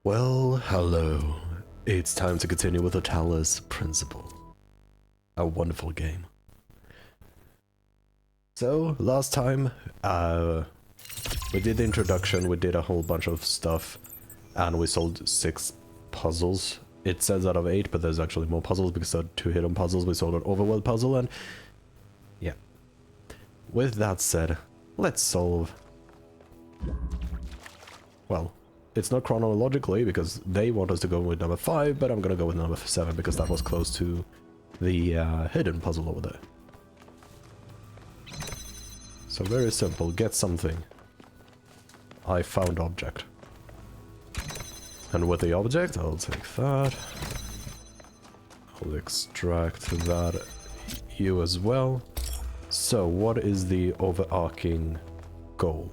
Well, hello. It's time to continue with the Talos principle. A wonderful game. So, last time, we did the introduction, we did a whole bunch of stuff, and we solved 6 puzzles. It says out of 8, but there's actually more puzzles because there are 2 hidden puzzles. We solved an overworld puzzle, and yeah. With that said, let's solve... Well, it's not chronologically because they want us to go with number 5, but I'm gonna go with number 7 because that was close to the hidden puzzle over there. So very simple, get something. I found object. And with the object, I'll take that. I'll extract that, you as well. So what is the overarching goal?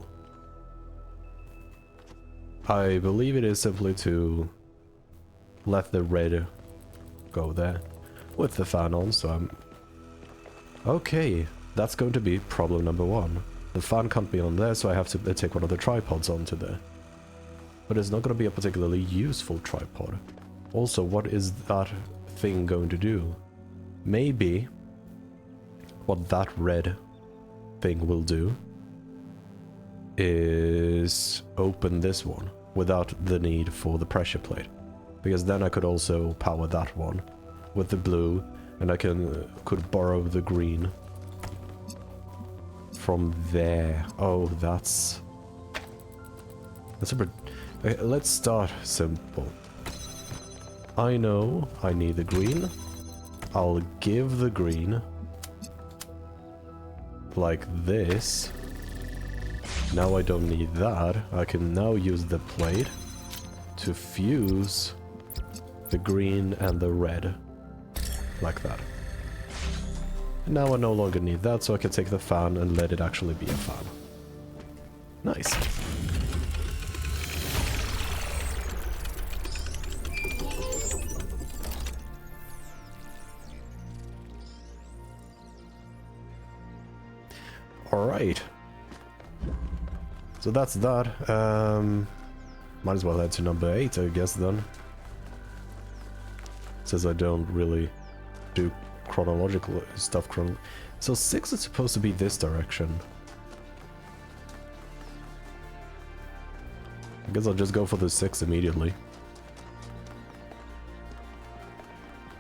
I believe it is simply to let the red go there with the fan on, so I'm... Okay, that's going to be problem number 1. The fan can't be on there, so I have to take one of the tripods onto there. But it's not going to be a particularly useful tripod. Also, what is that thing going to do? Maybe what that red thing will do is open this one without the need for the pressure plate. Because then I could also power that one with the blue, and I could borrow the green from there. Oh, that's a bit... Okay, let's start simple. I know I need the green. I'll give the green like this. Now I don't need that. I can now use the plate to fuse the green and the red like that. Now I no longer need that, so I can take the fan and let it actually be a fan. Nice. Alright. So that's that. Might as well head to number 8, I guess, then. Says I don't really do chronological stuff. So 6 is supposed to be this direction. I guess I'll just go for the 6 immediately.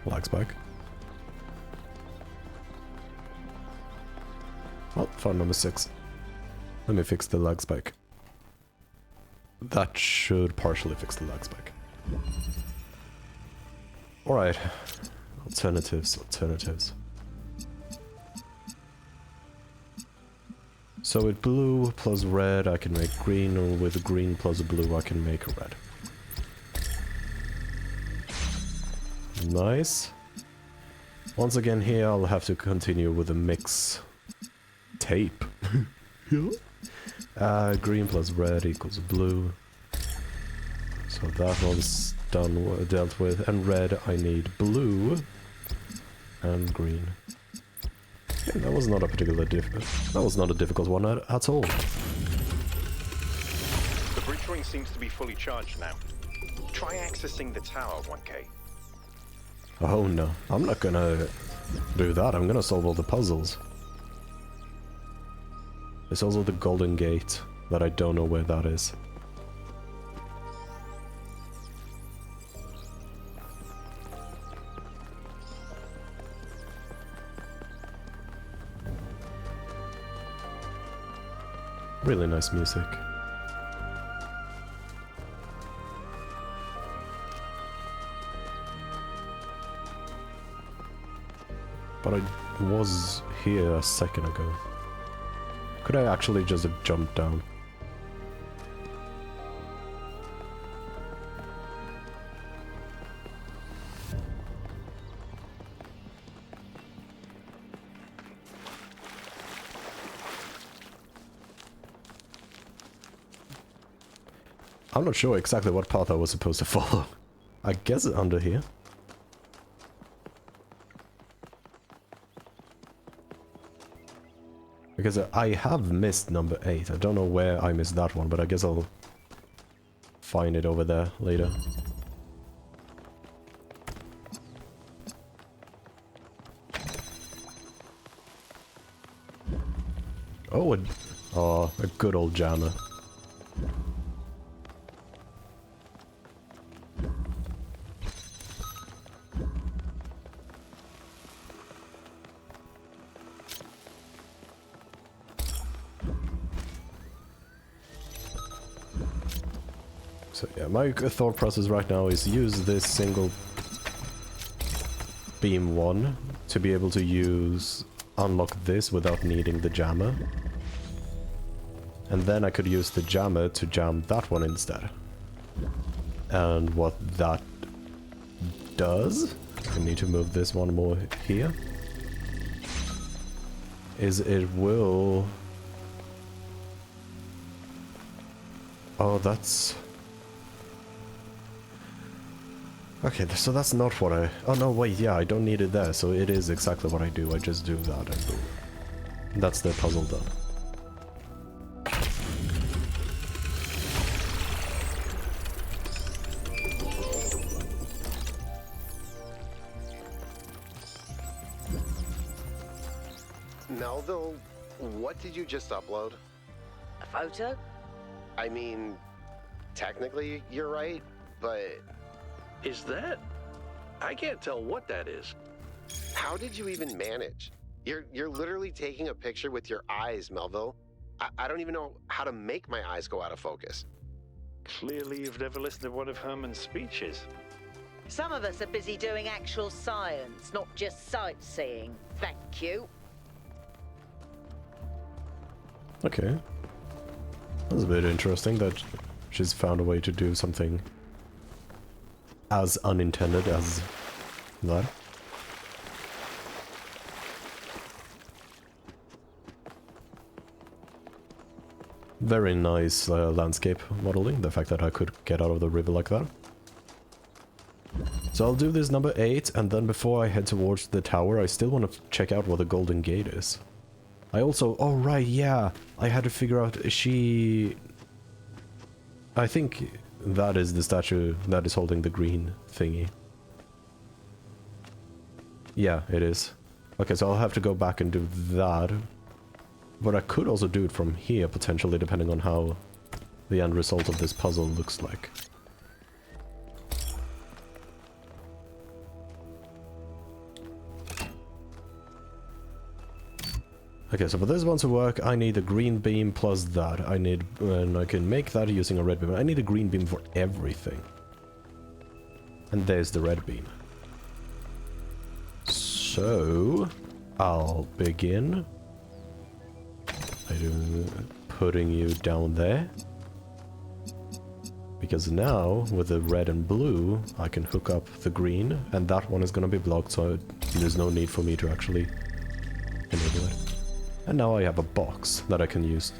Lags back. Well, found number 6. Let me fix the lag spike. That should partially fix the lag spike. Alright. Alternatives. So with blue plus red I can make green, or with green plus blue I can make red. Nice. Once again here I'll have to continue with the mix tape. Yeah. Green plus red equals blue. So that one's done, dealt with. And red, I need blue and green. Yeah, that was not a particular that was not a difficult one at all. The bridge ring seems to be fully charged now. Try accessing the tower, 1K. Oh no, I'm not gonna do that. I'm gonna solve all the puzzles. There's also the golden gate that I don't know where that is. Really nice music. But I was here a second ago. Could I actually just have jumped down? I'm not sure exactly what path I was supposed to follow. I guess under here. Because I have missed number 8. I don't know where I missed that one, but I guess I'll find it over there later. Oh, a good old jammer. So yeah, my thought process right now is use this single beam one to be able to unlock this without needing the jammer. And then I could use the jammer to jam that one instead. And what that does, I need to move this one more here, is it will... Oh, that's... Okay, so that's not what I... Oh no, wait, yeah, I don't need it there, so it is exactly what I do. I just do that and boom. That's the puzzle done. Melville, what did you just upload? A photo? I mean, technically you're right, but Is that? I can't tell what that is. how did you even manage? You're literally taking a picture with your eyes, Melville. I don't even know how to make my eyes go out of focus. Clearly you've never listened to one of Herman's speeches. Some of us are busy doing actual science, not just sightseeing. Thank you. Okay. That's a bit interesting that she's found a way to do something as unintended as that. Very nice landscape modeling, the fact that I could get out of the river like that. So I'll do this number 8, and then before I head towards the tower, I still want to check out what the golden gate is. I also... Oh, right, yeah! I had to figure out... I think that is the statue that is holding the green thingy. Yeah, it is. Okay, so I'll have to go back and do that. But I could also do it from here, potentially, depending on how the end result of this puzzle looks like. Okay, so for this one to work, I need a green beam plus that. And I can make that using a red beam. I need a green beam for everything. And there's the red beam. So, I'll begin by putting you down there. Because now, with the red and blue, I can hook up the green, and that one is going to be blocked, so there's no need for me to actually enable it. And now I have a box that I can use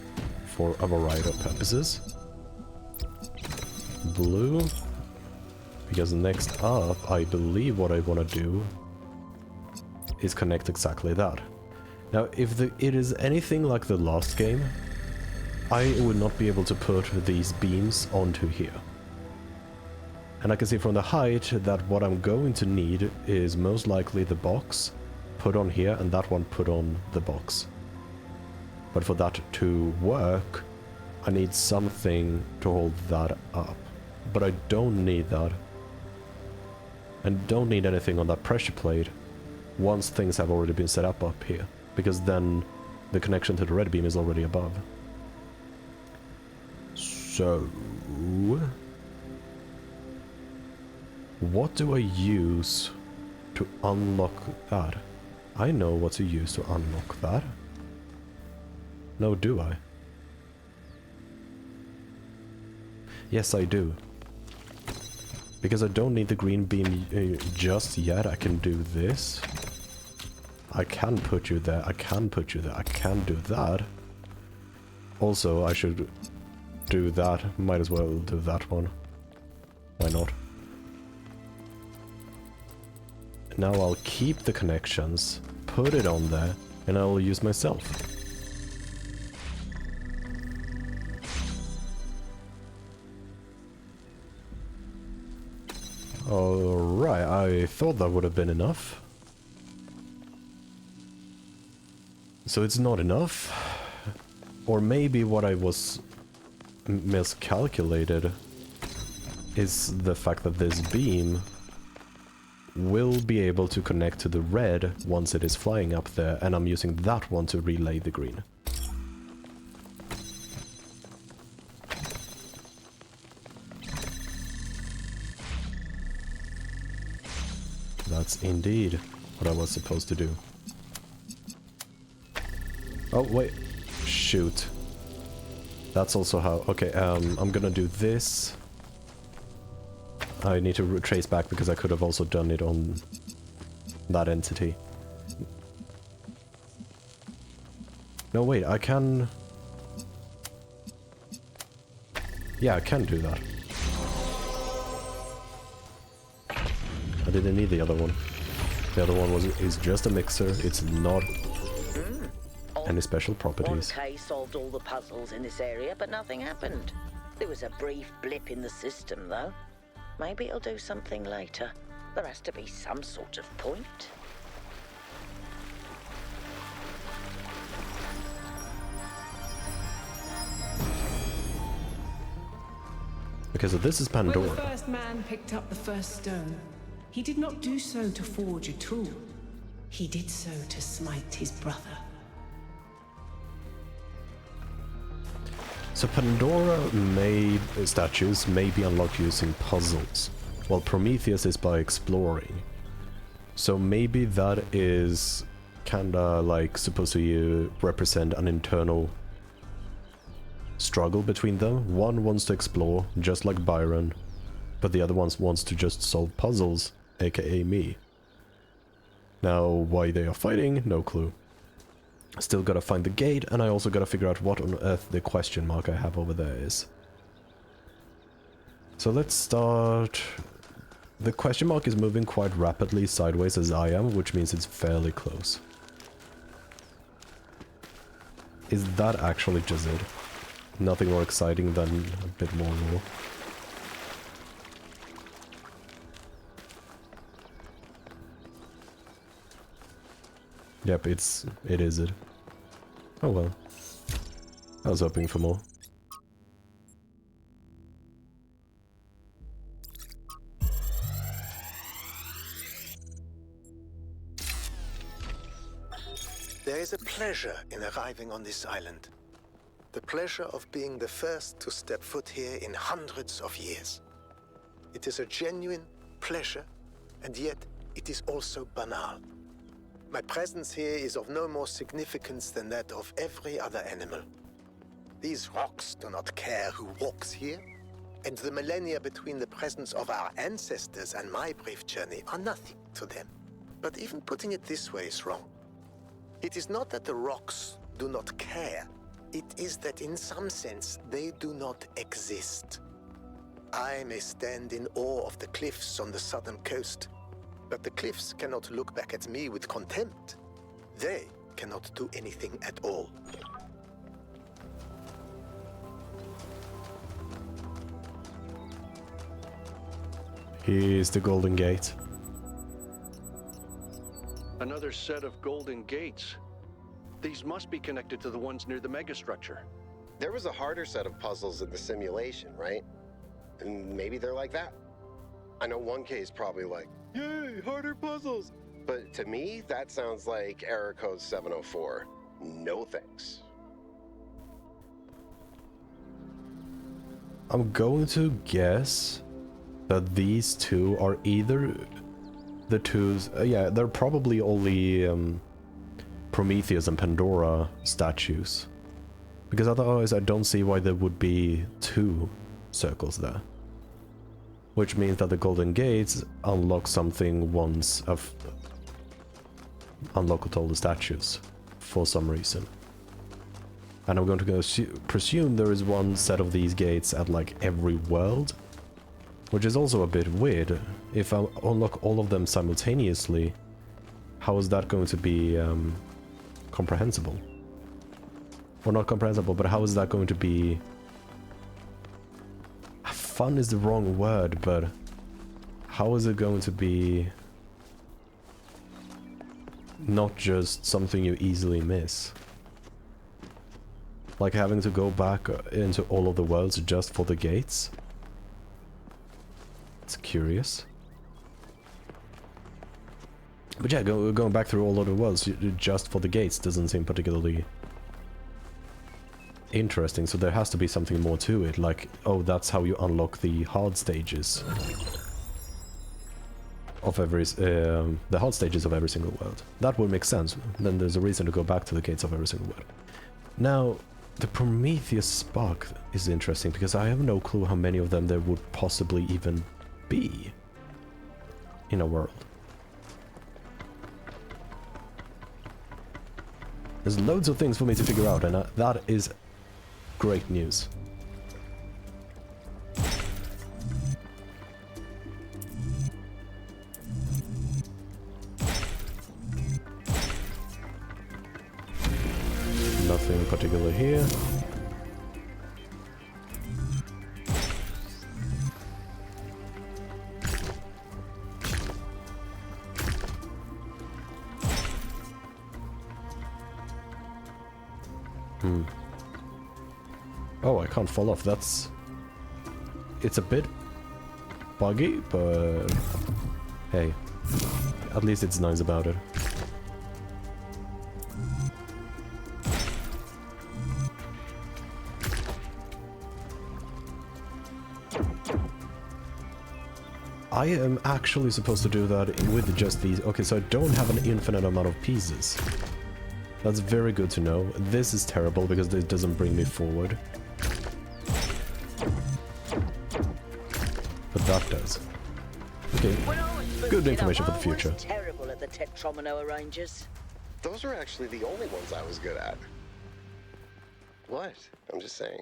for a variety of purposes. Blue. Because next up, I believe what I want to do is connect exactly that. Now, if it is anything like the last game, I would not be able to put these beams onto here. And I can see from the height that what I'm going to need is most likely the box put on here and that one put on the box. But for that to work, I need something to hold that up. But I don't need that. I don't need anything on that pressure plate once things have already been set up here. Because then the connection to the red beam is already above. So... what do I use to unlock that? I know what to use to unlock that. No, do I? Yes, I do. Because I don't need the green beam just yet, I can do this. I can put you there, I can put you there, I can do that. Also, I should do that. Might as well do that one. Why not? Now I'll keep the connections, put it on there, and I'll use myself. Alright, I thought that would have been enough. So it's not enough? Or maybe what I was miscalculated is the fact that this beam will be able to connect to the red once it is flying up there, and I'm using that one to relay the green. That's indeed what I was supposed to do. Oh, wait. Shoot. That's also how... Okay, I'm gonna do this. I need to retrace back because I could have also done it on that entity. No, wait, I can... Yeah, I can do that. I didn't need the other one. The other one is just a mixer. It's not any special properties. 1K solved all the puzzles in this area, but nothing happened. There was a brief blip in the system, though. Maybe it'll do something later. There has to be some sort of point. Okay, so this is Pandora. When the first man picked up the first stone, he did not do so to forge a tool. He did so to smite his brother. So Pandora statues may be unlocked using puzzles, while Prometheus is by exploring. So maybe that is kinda like supposed to represent an internal struggle between them. One wants to explore, just like Byron, but the other one wants to just solve puzzles, aka me. Now, why they are fighting, no clue. Still gotta find the gate, and I also gotta figure out what on earth the question mark I have over there is. So let's start... The question mark is moving quite rapidly sideways as I am, which means it's fairly close. Is that actually just it? Nothing more exciting than a bit more lore. Yep, it is it. Oh well. I was hoping for more. There is a pleasure in arriving on this island. The pleasure of being the first to step foot here in hundreds of years. It is a genuine pleasure, and yet it is also banal. My presence here is of no more significance than that of every other animal. These rocks do not care who walks here, and the millennia between the presence of our ancestors and my brief journey are nothing to them. But even putting it this way is wrong. It is not that the rocks do not care. It is that in some sense they do not exist. I may stand in awe of the cliffs on the southern coast, but the cliffs cannot look back at me with contempt. They cannot do anything at all. Here's the Golden Gate. Another set of golden gates. These must be connected to the ones near the megastructure. There was a harder set of puzzles in the simulation, right? And maybe they're like that. I know 1K is probably like, yay, harder puzzles. But to me, that sounds like error code 704. No thanks. I'm going to guess that these two are either the twos... yeah, they're probably only Prometheus and Pandora statues. Because otherwise I don't see why there would be two circles there. Which means that the Golden Gates unlock something once I've unlocked all the statues, for some reason. And I'm going to presume there is one set of these gates at like every world, which is also a bit weird. If I unlock all of them simultaneously, how is that going to be comprehensible? Or not comprehensible, but how is that going to be... Fun is the wrong word, but how is it going to be not just something you easily miss? Like having to go back into all of the worlds just for the gates? It's curious. But yeah, going back through all of the worlds just for the gates doesn't seem particularly interesting, so there has to be something more to it, like, oh, that's how you unlock the hard stages of every, the hard stages of every single world. That would make sense, then there's a reason to go back to the gates of every single world. Now, the Prometheus spark is interesting, because I have no clue how many of them there would possibly even be in a world. There's loads of things for me to figure out, and that is great news. Nothing particular here. Oh, I can't fall off. It's a bit buggy, but hey, at least it's nice about it. I am actually supposed to do that with just these. Okay, so I don't have an infinite amount of pieces. That's very good to know. This is terrible because it doesn't bring me forward. But that does. Okay, good information for the future. Terrible at the Tetromino arrangers. Those are actually the only ones I was good at. What? I'm just saying.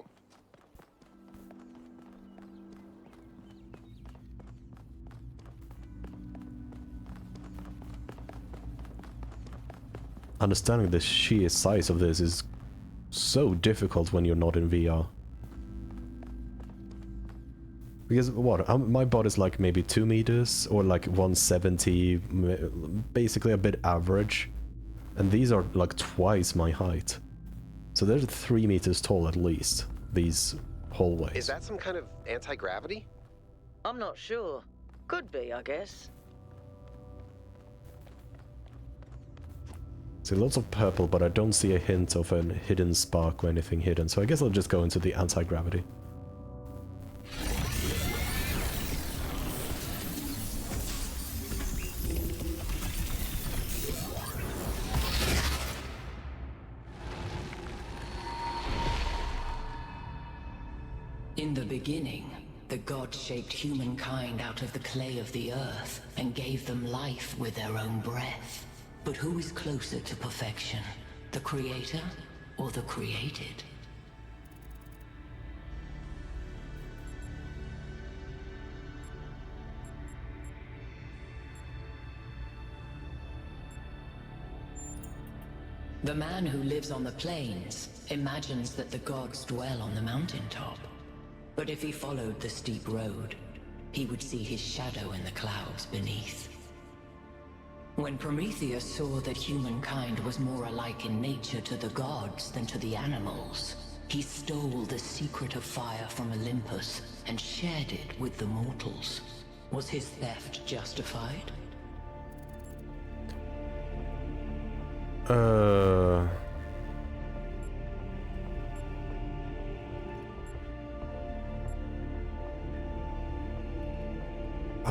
Understanding the sheer size of this is so difficult when you're not in VR. Because what? My body's like maybe 2 meters or like 170, basically a bit average. And these are like twice my height. So they're 3 meters tall at least, these hallways. Is that some kind of anti-gravity? I'm not sure. Could be, I guess. See lots of purple, but I don't see a hint of a hidden spark or anything hidden. So I guess I'll just go into the anti-gravity. In the beginning, the gods shaped humankind out of the clay of the earth and gave them life with their own breath. But who is closer to perfection, the creator or the created? The man who lives on the plains imagines that the gods dwell on the mountaintop. But if he followed the steep road, he would see his shadow in the clouds beneath. When Prometheus saw that humankind was more alike in nature to the gods than to the animals, he stole the secret of fire from Olympus and shared it with the mortals. Was his theft justified?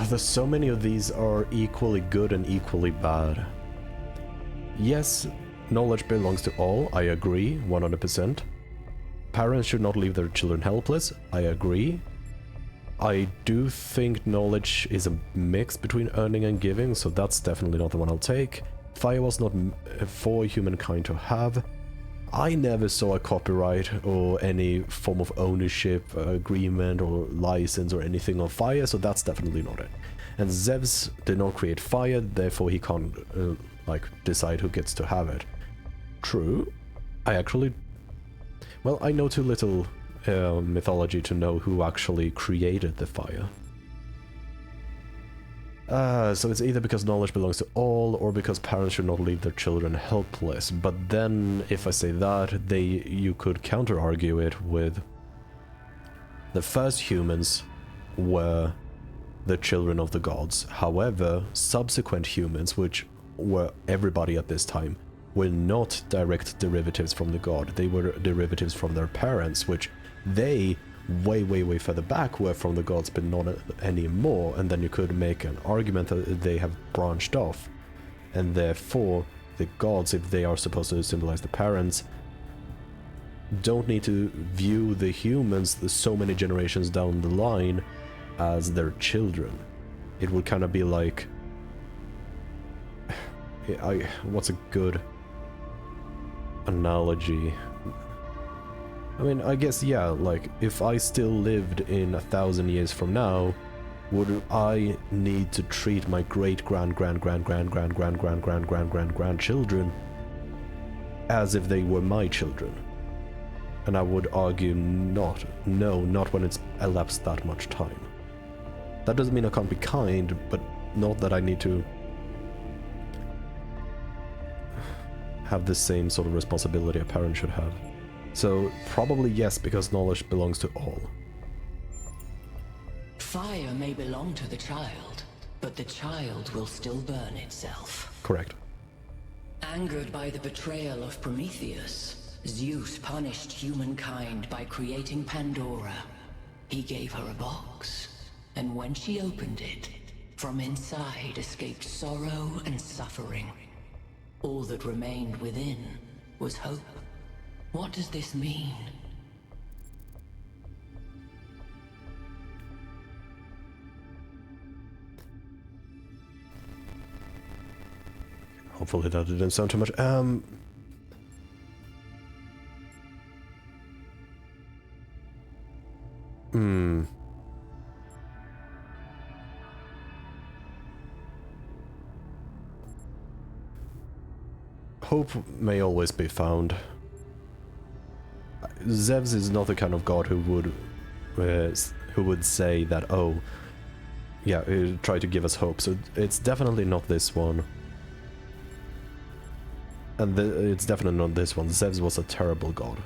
There's so many of these are equally good and equally bad. Yes, knowledge belongs to all, I agree, 100%. Parents should not leave their children helpless, I agree. I do think knowledge is a mix between earning and giving, so that's definitely not the one I'll take. Fire was not for humankind to have. I never saw a copyright or any form of ownership agreement or license or anything on fire, so that's definitely not it. And Zeus did not create fire, therefore he can't like decide who gets to have it. True. I actually, well, I know too little mythology to know who actually created the fire. So it's either because knowledge belongs to all, or because parents should not leave their children helpless. But then, if I say that, you could counter-argue it with the first humans were the children of the gods. However, subsequent humans, which were everybody at this time, were not direct derivatives from the god. They were derivatives from their parents, which they way further back were from the gods, but not anymore. And then you could make an argument that they have branched off, and therefore the gods, if they are supposed to symbolize the parents, don't need to view the humans so many generations down the line as their children. It would kind of be like, what's a good analogy? I mean, I guess, yeah, like, if I still lived in 1,000 years from now, would I need to treat my great-grandchildren as if they were my children? And I would argue not. No, not when it's elapsed that much time. That doesn't mean I can't be kind, but not that I need to have the same sort of responsibility a parent should have. So, probably yes, because knowledge belongs to all. Fire may belong to the child, but the child will still burn itself. Correct. Angered by the betrayal of Prometheus, Zeus punished humankind by creating Pandora. He gave her a box, and when she opened it, from inside escaped sorrow and suffering. All that remained within was hope. What does this mean? Hopefully that didn't sound too much. Hope may always be found. Zeus is not the kind of god who would say that, oh, yeah, try to give us hope. So it's definitely not this one. And it's definitely not this one. Zeus was a terrible god.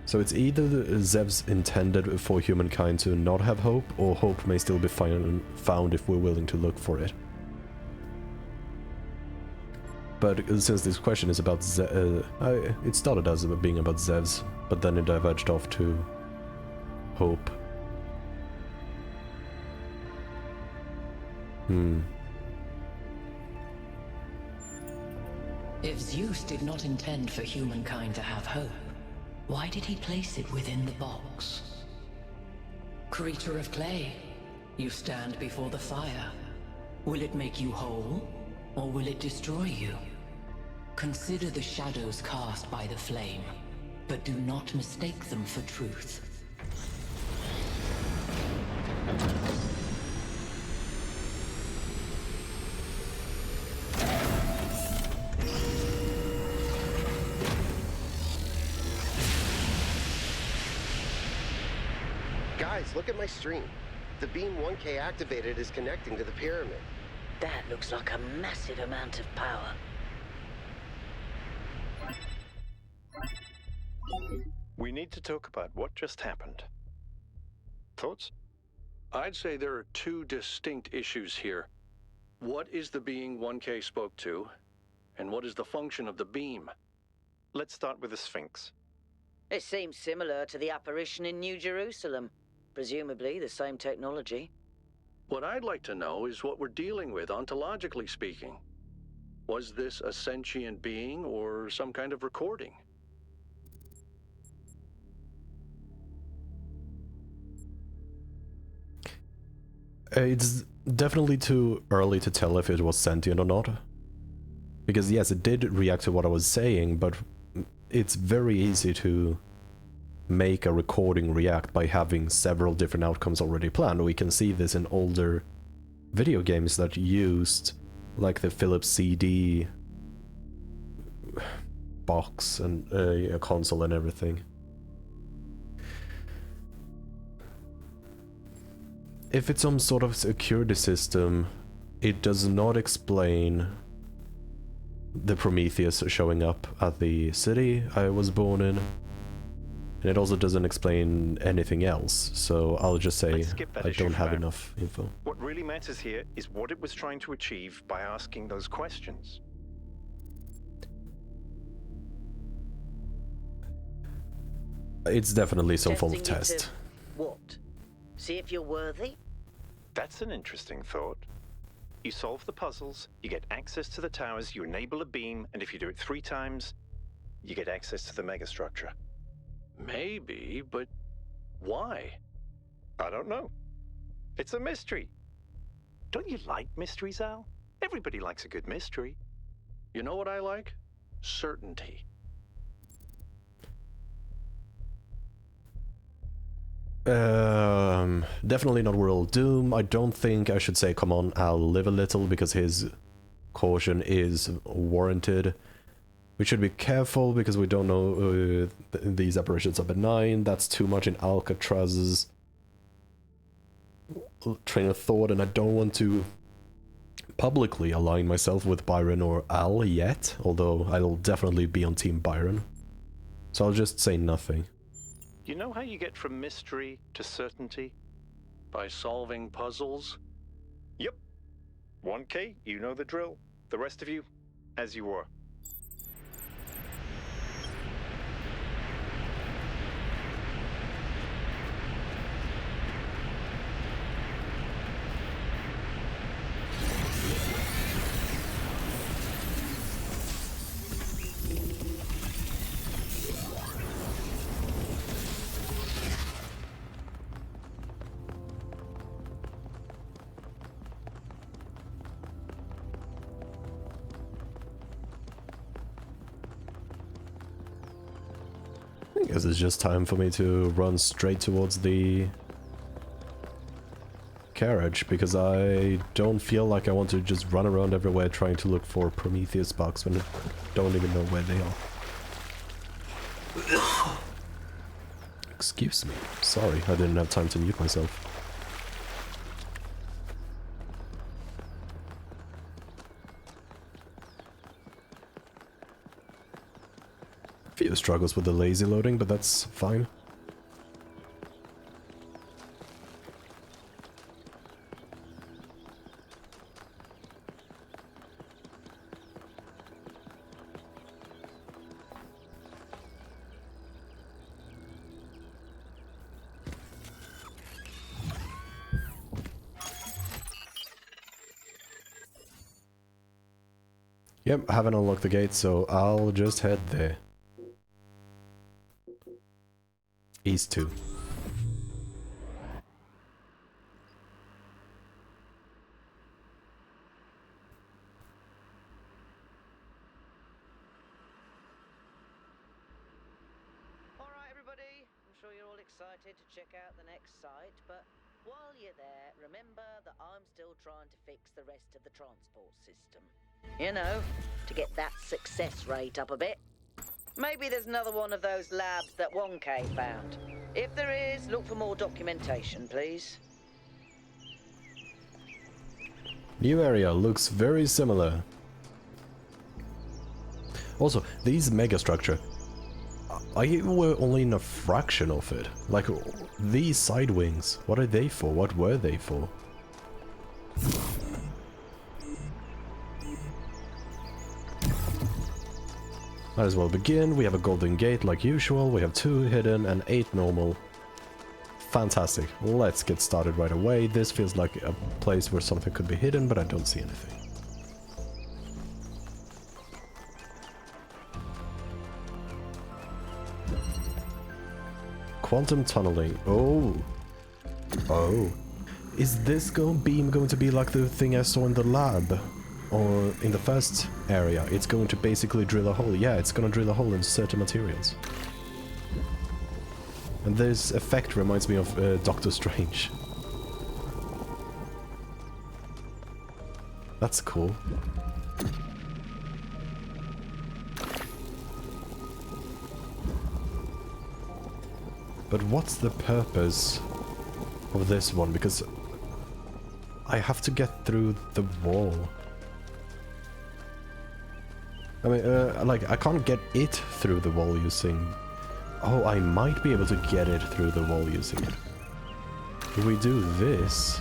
So it's either Zeus intended for humankind to not have hope, or hope may still be found if we're willing to look for it. But since this question is about it started as being about Zeus, but then it diverged off to hope. If Zeus did not intend for humankind to have hope, why did he place it within the box? Creature of clay, you stand before the fire. Will it make you whole, or will it destroy you? Consider the shadows cast by the flame, but do not mistake them for truth. Guys, look at my stream. The beam 1K activated is connecting to the pyramid. That looks like a massive amount of power. We need to talk about what just happened. Thoughts? I'd say there are two distinct issues here. What is the being 1K spoke to, and what is the function of the beam? Let's start with the Sphinx. It seems similar to the apparition in New Jerusalem. Presumably the same technology. What I'd like to know is what we're dealing with, ontologically speaking. Was this a sentient being or some kind of recording? It's definitely too early to tell if it was sentient or not. Because yes, it did react to what I was saying, but it's very easy to make a recording react by having several different outcomes already planned. We can see this in older video games that used like the Philips CD box and a console and everything. if it's some sort of security system, it does not explain the Prometheus showing up at the city I was born in. And it also doesn't explain anything else, so I'll just say Let's skip that I issue don't for have now. enough info. What really matters here is what it was trying to achieve by asking those questions. It's definitely some form of Testing you test. to what? See if you're worthy? That's an interesting thought. You solve the puzzles, you get access to the towers, you enable a beam, and if you do it 3 times, you get access to the megastructure. Maybe, but why? I don't know. It's a mystery. Don't you like mysteries, Al? Everybody likes a good mystery. You know what I like? Certainty. Definitely not World Doom. I don't think I should say, come on, I'll live a little, because his caution is warranted. We should be careful because we don't know these apparitions are benign. That's too much in Alcatraz's train of thought, and I don't want to publicly align myself with Byron or Al yet, although I'll definitely be on Team Byron. So I'll just say nothing. You know how you get from mystery to certainty? By solving puzzles? Yep. 1K, you know the drill. The rest of you, as you were. I guess it's just time for me to run straight towards the carriage, because I don't feel like I want to just run around everywhere trying to look for Prometheus bugs when I don't even know where they are. Excuse me. Sorry, I didn't have time to mute myself. Few struggles with the lazy loading, but that's fine. Yep, I haven't unlocked the gate, so I'll just head there. East 2. Alright, everybody. I'm sure you're all excited to check out the next site, but while you're there, remember that I'm still trying to fix the rest of the transport system. You know, to get that success rate up a bit. Maybe there's another one of those labs that 1K found. If there is, look for more documentation, please. New area looks very similar. Also, these megastructure, I were only in a fraction of it. Like, these side wings, what are they for? What were they for? Might as well begin. We have a golden gate like usual. We have 2 hidden and 8 normal. Fantastic. Let's get started right away. This feels like a place where something could be hidden, but I don't see anything. Quantum tunneling. Oh. Oh. Is this beam going to be like the thing I saw in the lab? Or in the first area? It's going to basically drill a hole. Yeah, it's going to drill a hole in certain materials. And this effect reminds me of Doctor Strange. That's cool. But what's the purpose of this one? Because I have to get through the wall. I mean, like, I can't get it through the wall using... Oh, I might be able to get it through the wall using it. If we do this,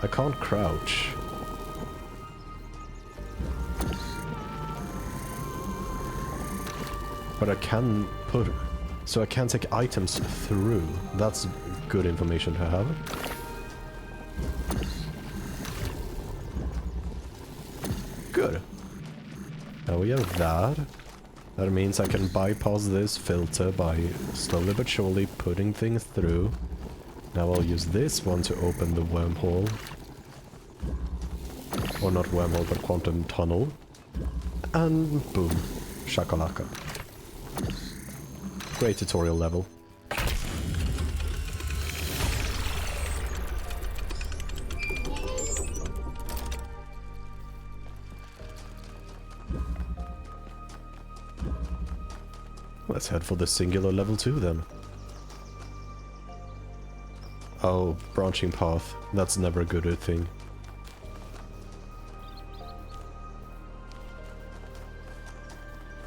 I can't crouch. But I can put... So I can take items through. That's good information to have. Good. Now we have that. That means I can bypass this filter by slowly but surely putting things through. Now I'll use this one to open the wormhole. Or not wormhole, but quantum tunnel. And boom. Shakalaka. Great tutorial level. Let's head for the singular level 2 then. Oh, branching path. That's never a good thing.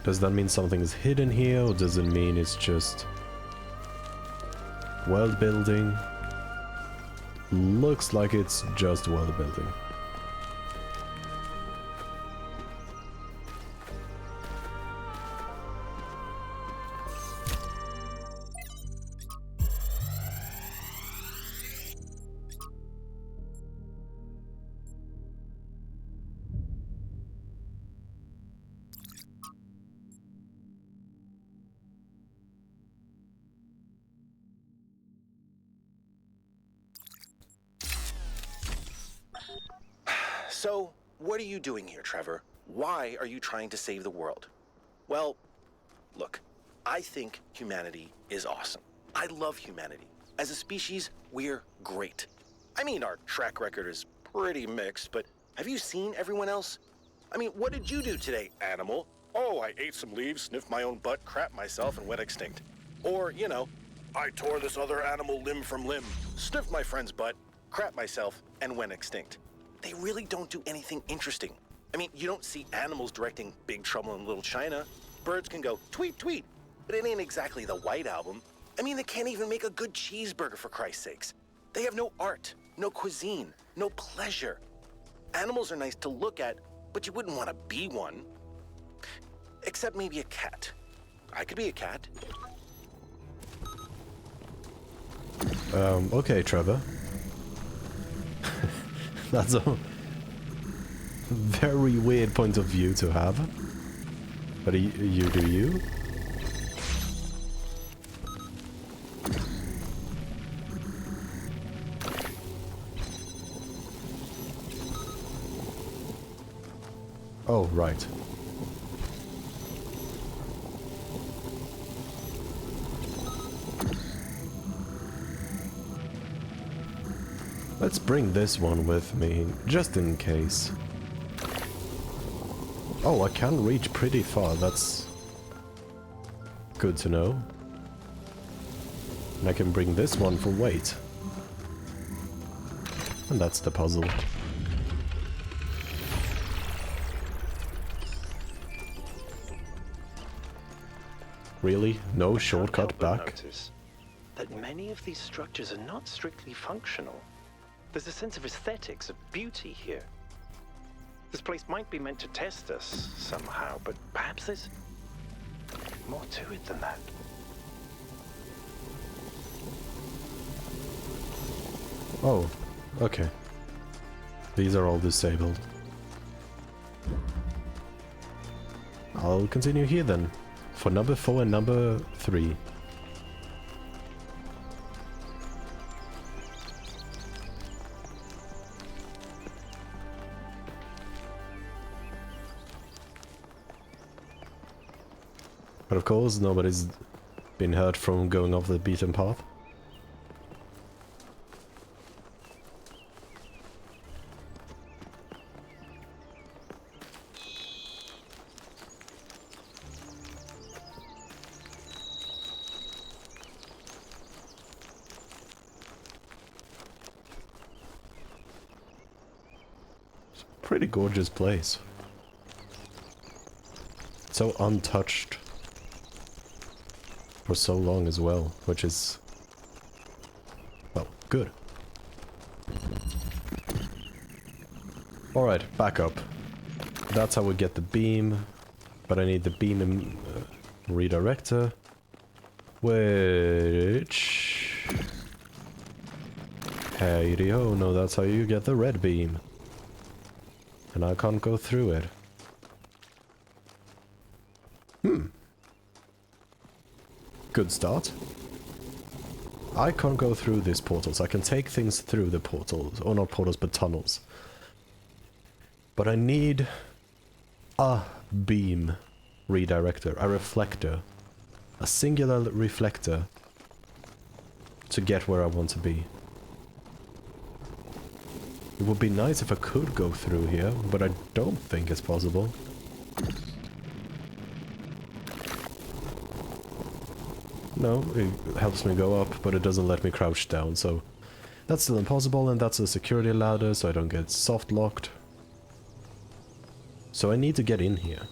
Does that mean something is hidden here, or does it mean it's just world building? Looks like it's just world building. So, what are you doing here, Trevor? Why are you trying to save the world? Well, look, I think humanity is awesome. I love humanity. As a species, we're great. I mean, our track record is pretty mixed, but have you seen everyone else? I mean, what did you do today, animal? Oh, I ate some leaves, sniffed my own butt, crapped myself, and went extinct. Or, you know, I tore this other animal limb from limb, sniffed my friend's butt, crapped myself, and went extinct. They really don't do anything interesting. I mean, you don't see animals directing Big Trouble in Little China. Birds can go tweet, tweet, but it ain't exactly the White Album. I mean, they can't even make a good cheeseburger, for Christ's sakes. They have no art, no cuisine, no pleasure. Animals are nice to look at, but you wouldn't want to be one. Except maybe a cat. I could be a cat. Okay, Trevor. That's a very weird point of view to have. But you do you? Oh, right. Let's bring this one with me, just in case. Oh, I can reach pretty far, that's good to know. And I can bring this one for weight. And that's the puzzle. Really? No shortcut back? Notice that many of these structures are not strictly functional. There's a sense of aesthetics, of beauty here. This place might be meant to test us somehow, but perhaps there's more to it than that. Oh, okay. These are all disabled. I'll continue here then, for number 4 and number 3. But of course, nobody's been hurt from going off the beaten path. Pretty gorgeous place. So untouched for so long as well, which is, well, good. Alright, back up. That's how we get the beam, but I need the beam redirector, which... Hey-de-ho, no, that's how you get the red beam. And I can't go through it. Good start. I can't go through these portals. I can take things through the portals. Or not portals, but tunnels. But I need a beam redirector. A reflector. A singular reflector. To get where I want to be. It would be nice if I could go through here, but I don't think it's possible. No, it helps me go up, but it doesn't let me crouch down, so... That's still impossible, and that's a security ladder, so I don't get soft-locked. So I need to get in here.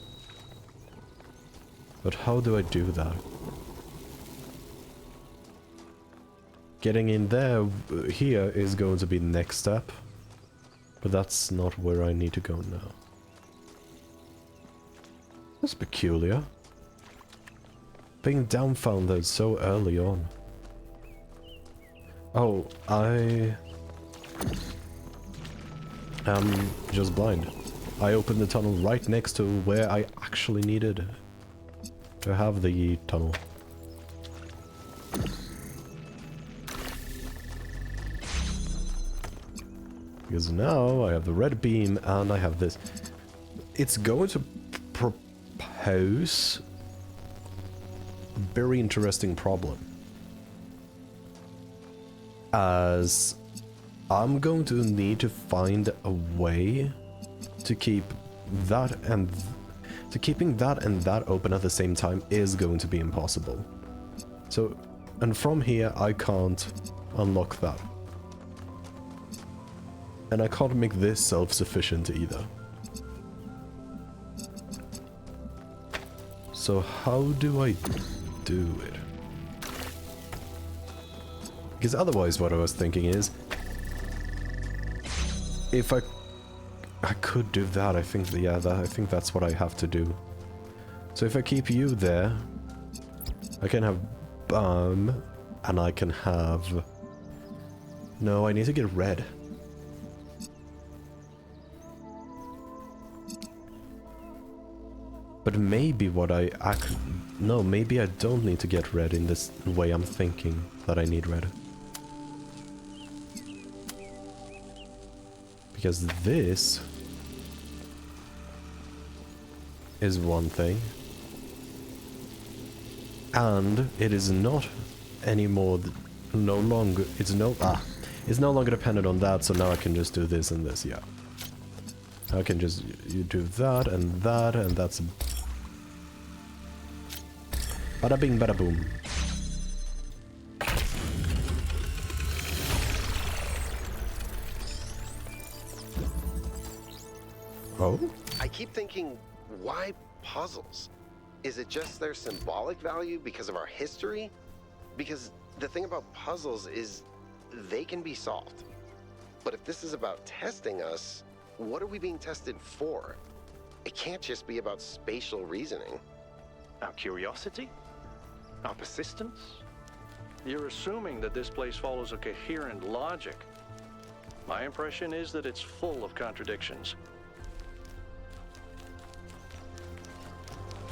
But how do I do that? Getting in there, here, is going to be the next step. But that's not where I need to go now. That's peculiar. Being dumbfounded so early on. Oh, I am just blind. I opened the tunnel right next to where I actually needed to have the tunnel. Because now I have the red beam and I have this. It's going to propose a very interesting problem. As I'm going to need to find a way to keep that and keeping that and that open at the same time is going to be impossible. So, and from here I can't unlock that. And I can't make this self-sufficient either. So how do I do it? Because otherwise what I was thinking is, if I could do that, I think, yeah, I think that's what I have to do. So if I keep you there, I can have and I can have... No, I need to get red. But maybe what no, maybe I don't need to get red in this way I'm thinking that I need red. Because this is one thing. And it is not anymore, it's no longer dependent on that, so now I can just do this and this, yeah. I can just do that, and that's... Bada bing, bada boom. Oh? I keep thinking, why puzzles? Is it just their symbolic value because of our history? Because the thing about puzzles is they can be solved. But if this is about testing us, what are we being tested for? It can't just be about spatial reasoning. Our curiosity? Our persistence? You're assuming that this place follows a coherent logic. My impression is that it's full of contradictions.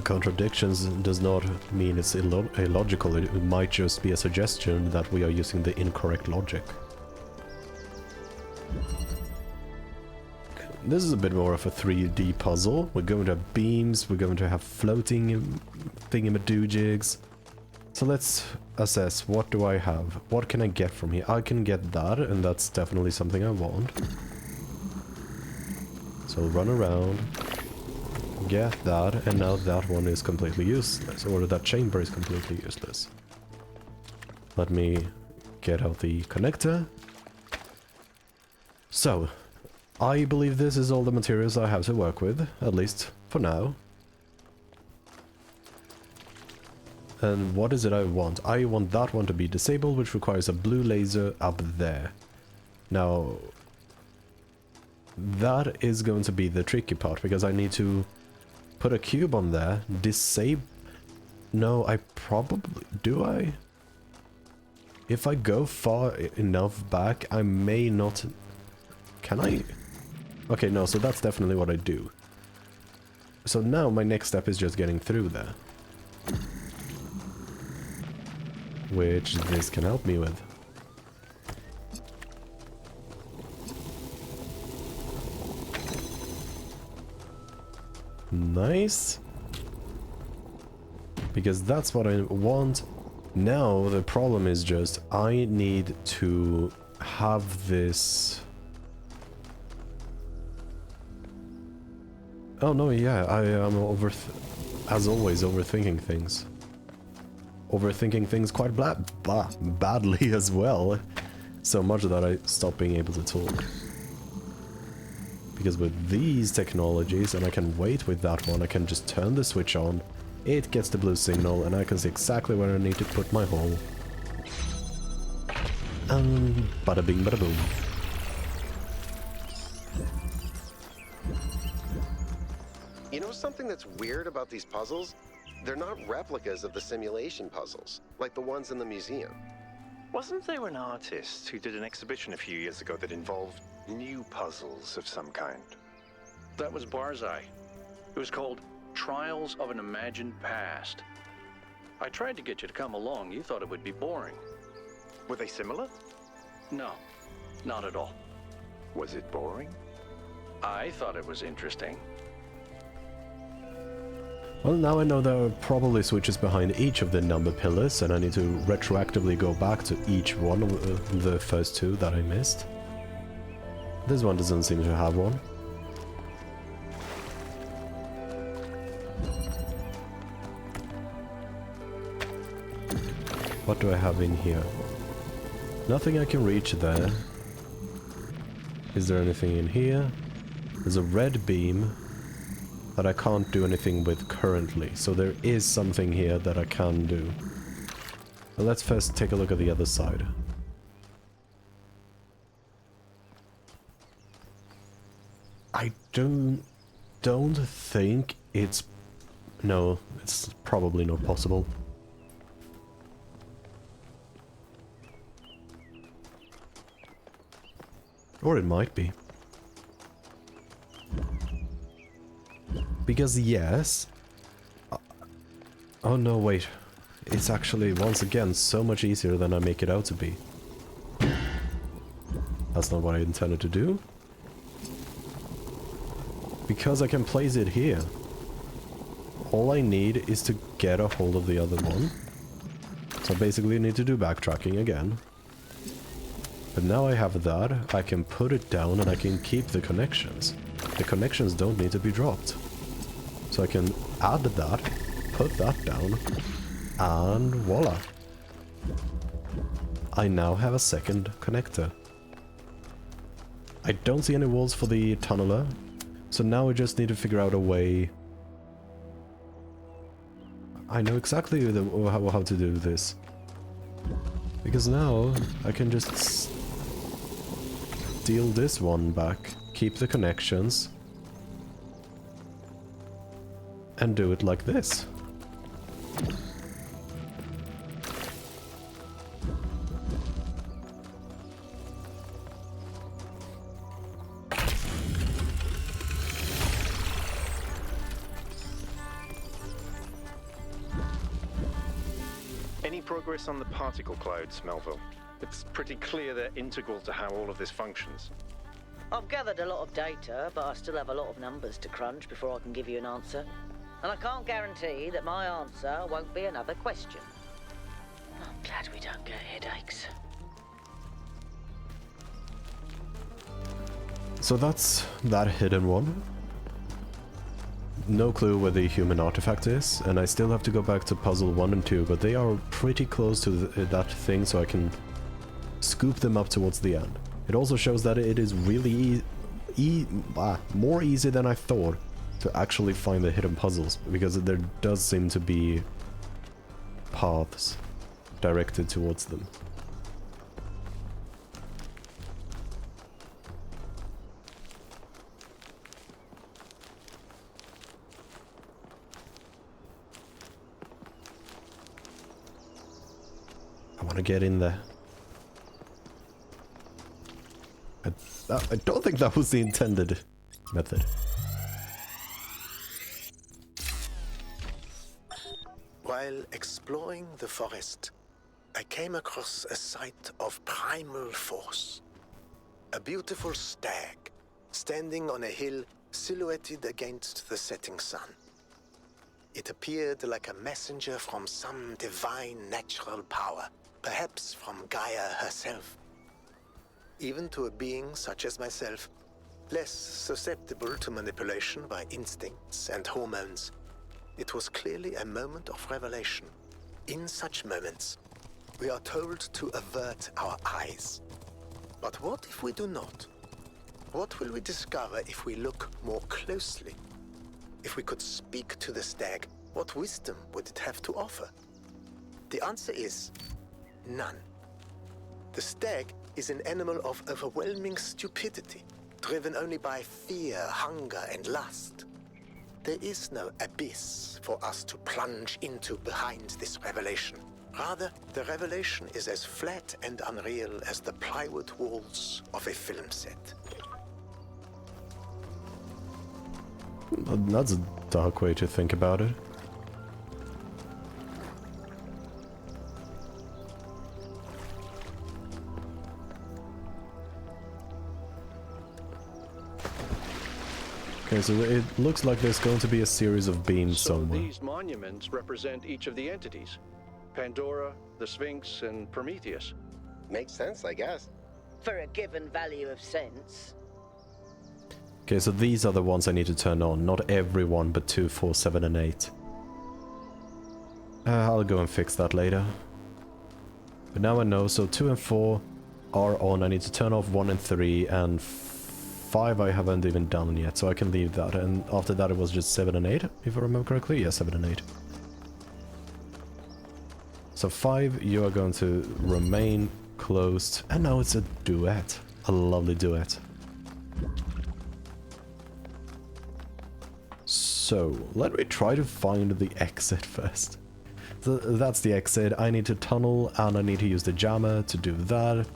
Contradictions does not mean it's illogical. It might just be a suggestion that we are using the incorrect logic. This is a bit more of a 3D puzzle. We're going to have beams, we're going to have floating thingamadoojigs. So let's assess, what do I have? What can I get from here? I can get that, and that's definitely something I want. So I'll run around, get that, and now that one is completely useless, or that chamber is completely useless. Let me get out the connector. So, I believe this is all the materials I have to work with, at least for now. And what is it I want? I want that one to be disabled, which requires a blue laser up there. Now, that is going to be the tricky part, because I need to put a cube on there, disable... No, I probably... Do I? If I go far enough back, I may not... Can I? Okay, no, so that's definitely what I do. So now my next step is just getting through there. Which this can help me with. Nice. Because that's what I want. Now the problem is just I need to have this... Oh no, yeah, I am as always overthinking things. Overthinking things quite badly as well. So much that I stop being able to talk. Because with these technologies, and I can wait with that one, I can just turn the switch on, it gets the blue signal, and I can see exactly where I need to put my hole. And bada bing bada boom. You know something that's weird about these puzzles? They're not replicas of the simulation puzzles, like the ones in the museum. Wasn't there an artist who did an exhibition a few years ago that involved new puzzles of some kind? That was Barzai. It was called Trials of an Imagined Past. I tried to get you to come along. You thought it would be boring. Were they similar? No, not at all. Was it boring? I thought it was interesting. Well, now I know there are probably switches behind each of the number pillars, and I need to retroactively go back to each one of the first two that I missed. This one doesn't seem to have one. What do I have in here? Nothing I can reach there. Is there anything in here? There's a red beam that I can't do anything with currently, so there is something here that I can do. But let's first take a look at the other side. I don't think it's... No, it's probably not possible. Or it might be. Because yes... Oh no, wait. It's actually, once again, so much easier than I make it out to be. That's not what I intended to do. Because I can place it here. All I need is to get a hold of the other one. So basically I need to do backtracking again. But now I have that, I can put it down and I can keep the connections. The connections don't need to be dropped. So I can add that, put that down, and voila. I now have a second connector. I don't see any walls for the tunneler, so now I just need to figure out a way. I know exactly how to do this. Because now I can just steal this one back, keep the connections, and do it like this. Any progress on the particle clouds, Melville? It's pretty clear they're integral to how all of this functions. I've gathered a lot of data, but I still have a lot of numbers to crunch before I can give you an answer. And I can't guarantee that my answer won't be another question. I'm glad we don't get headaches. So that's that hidden one. No clue where the human artifact is, and I still have to go back to puzzle 1 and 2, but they are pretty close to that thing, so I can scoop them up towards the end. It also shows that it is really more easy than I thought to actually find the hidden puzzles, because there does seem to be paths directed towards them. I want to get in there. I don't think that was the intended method. While exploring the forest, I came across a sight of primal force. A beautiful stag, standing on a hill silhouetted against the setting sun. It appeared like a messenger from some divine natural power, perhaps from Gaia herself. Even to a being such as myself, less susceptible to manipulation by instincts and hormones, it was clearly a moment of revelation. In such moments, we are told to avert our eyes. But what if we do not? What will we discover if we look more closely? If we could speak to the stag, what wisdom would it have to offer? The answer is none. The stag is an animal of overwhelming stupidity, driven only by fear, hunger, and lust. There is no abyss for us to plunge into behind this revelation. Rather, the revelation is as flat and unreal as the plywood walls of a film set. That's a dark way to think about it. Okay, so it looks like there's going to be a series of beams somewhere. So these monuments represent each of the entities. Pandora, the Sphinx, and Prometheus. Makes sense, I guess. For a given value of sense. Okay, so these are the ones I need to turn on. Not every one, but 2, 4, 7, and 8. I'll go and fix that later. But now I know, so 2 and 4 are on. I need to turn off 1 and 3, and 5 I haven't even done yet, so I can leave that. And after that it was just 7 and 8, if I remember correctly. Yeah, 7 and 8. So 5, you are going to remain closed. And now it's a duet. A lovely duet. So, let me try to find the exit first. So that's the exit. I need to tunnel, and I need to use the jammer to do that.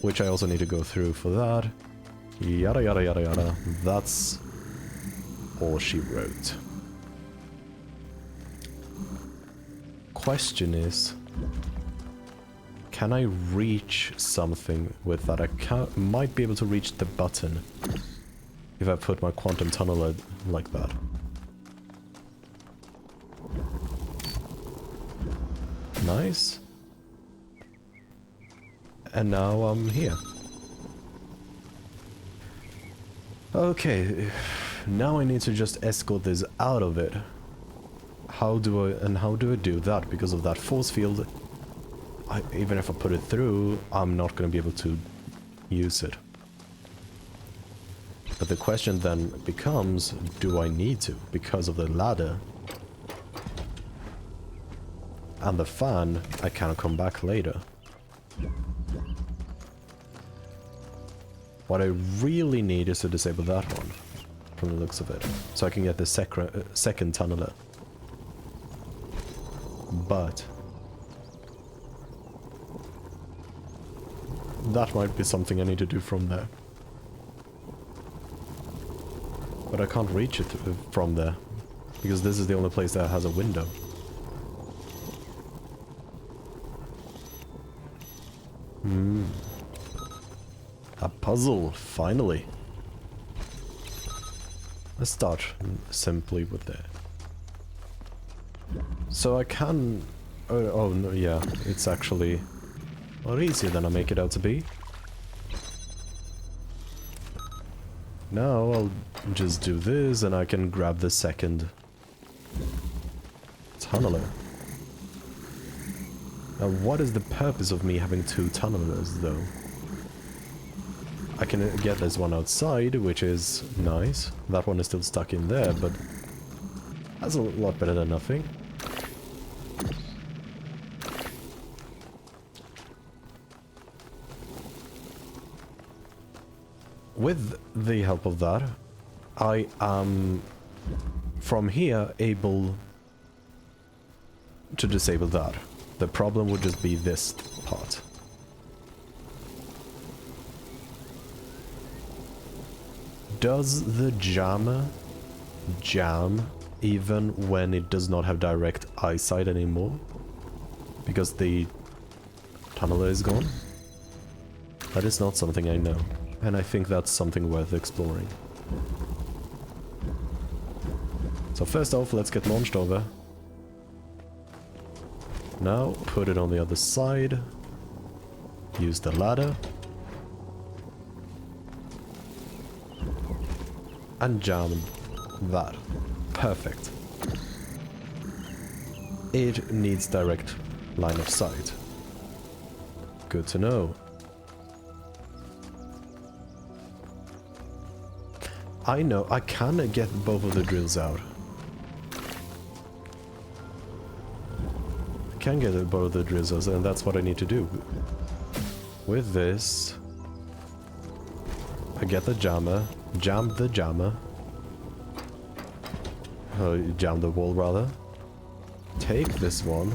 Which I also need to go through for that. Yada yada yada yada. That's all she wrote. Question is, can I reach something with that? I might be able to reach the button if I put my quantum tunneler like that. Nice. And now I'm here. Okay, now I need to just escort this out of it. How do I do that? Because of that force field, even if I put it through, I'm not going to be able to use it. But the question then becomes, do I need to? Because of the ladder and the fan, I cannot come back later. What I really need is to disable that one, from the looks of it, so I can get the second tunneler. But that might be something I need to do from there. But I can't reach it from there, because this is the only place that has a window. A puzzle, finally. Let's start simply with that. So I can... oh no, yeah, it's actually a lot easier than I make it out to be. Now I'll just do this and I can grab the second tunneler. Now what is the purpose of me having 2 tunnelers though? I can get this one outside, which is nice. That one is still stuck in there, but that's a lot better than nothing. With the help of that, I am from here able to disable that. The problem would just be this part. Does the jammer jam even when it does not have direct eyesight anymore? Because the tunneler is gone? That is not something I know, and I think that's something worth exploring. So first off, let's get launched over. Now, put it on the other side. Use the ladder. And jam that. Perfect. It needs direct line of sight. Good to know. I know I can get both of the drills out. I can get both of the drills out, and that's what I need to do. With this, I get the jammer, jam the jammer, jam the wall rather, take this one,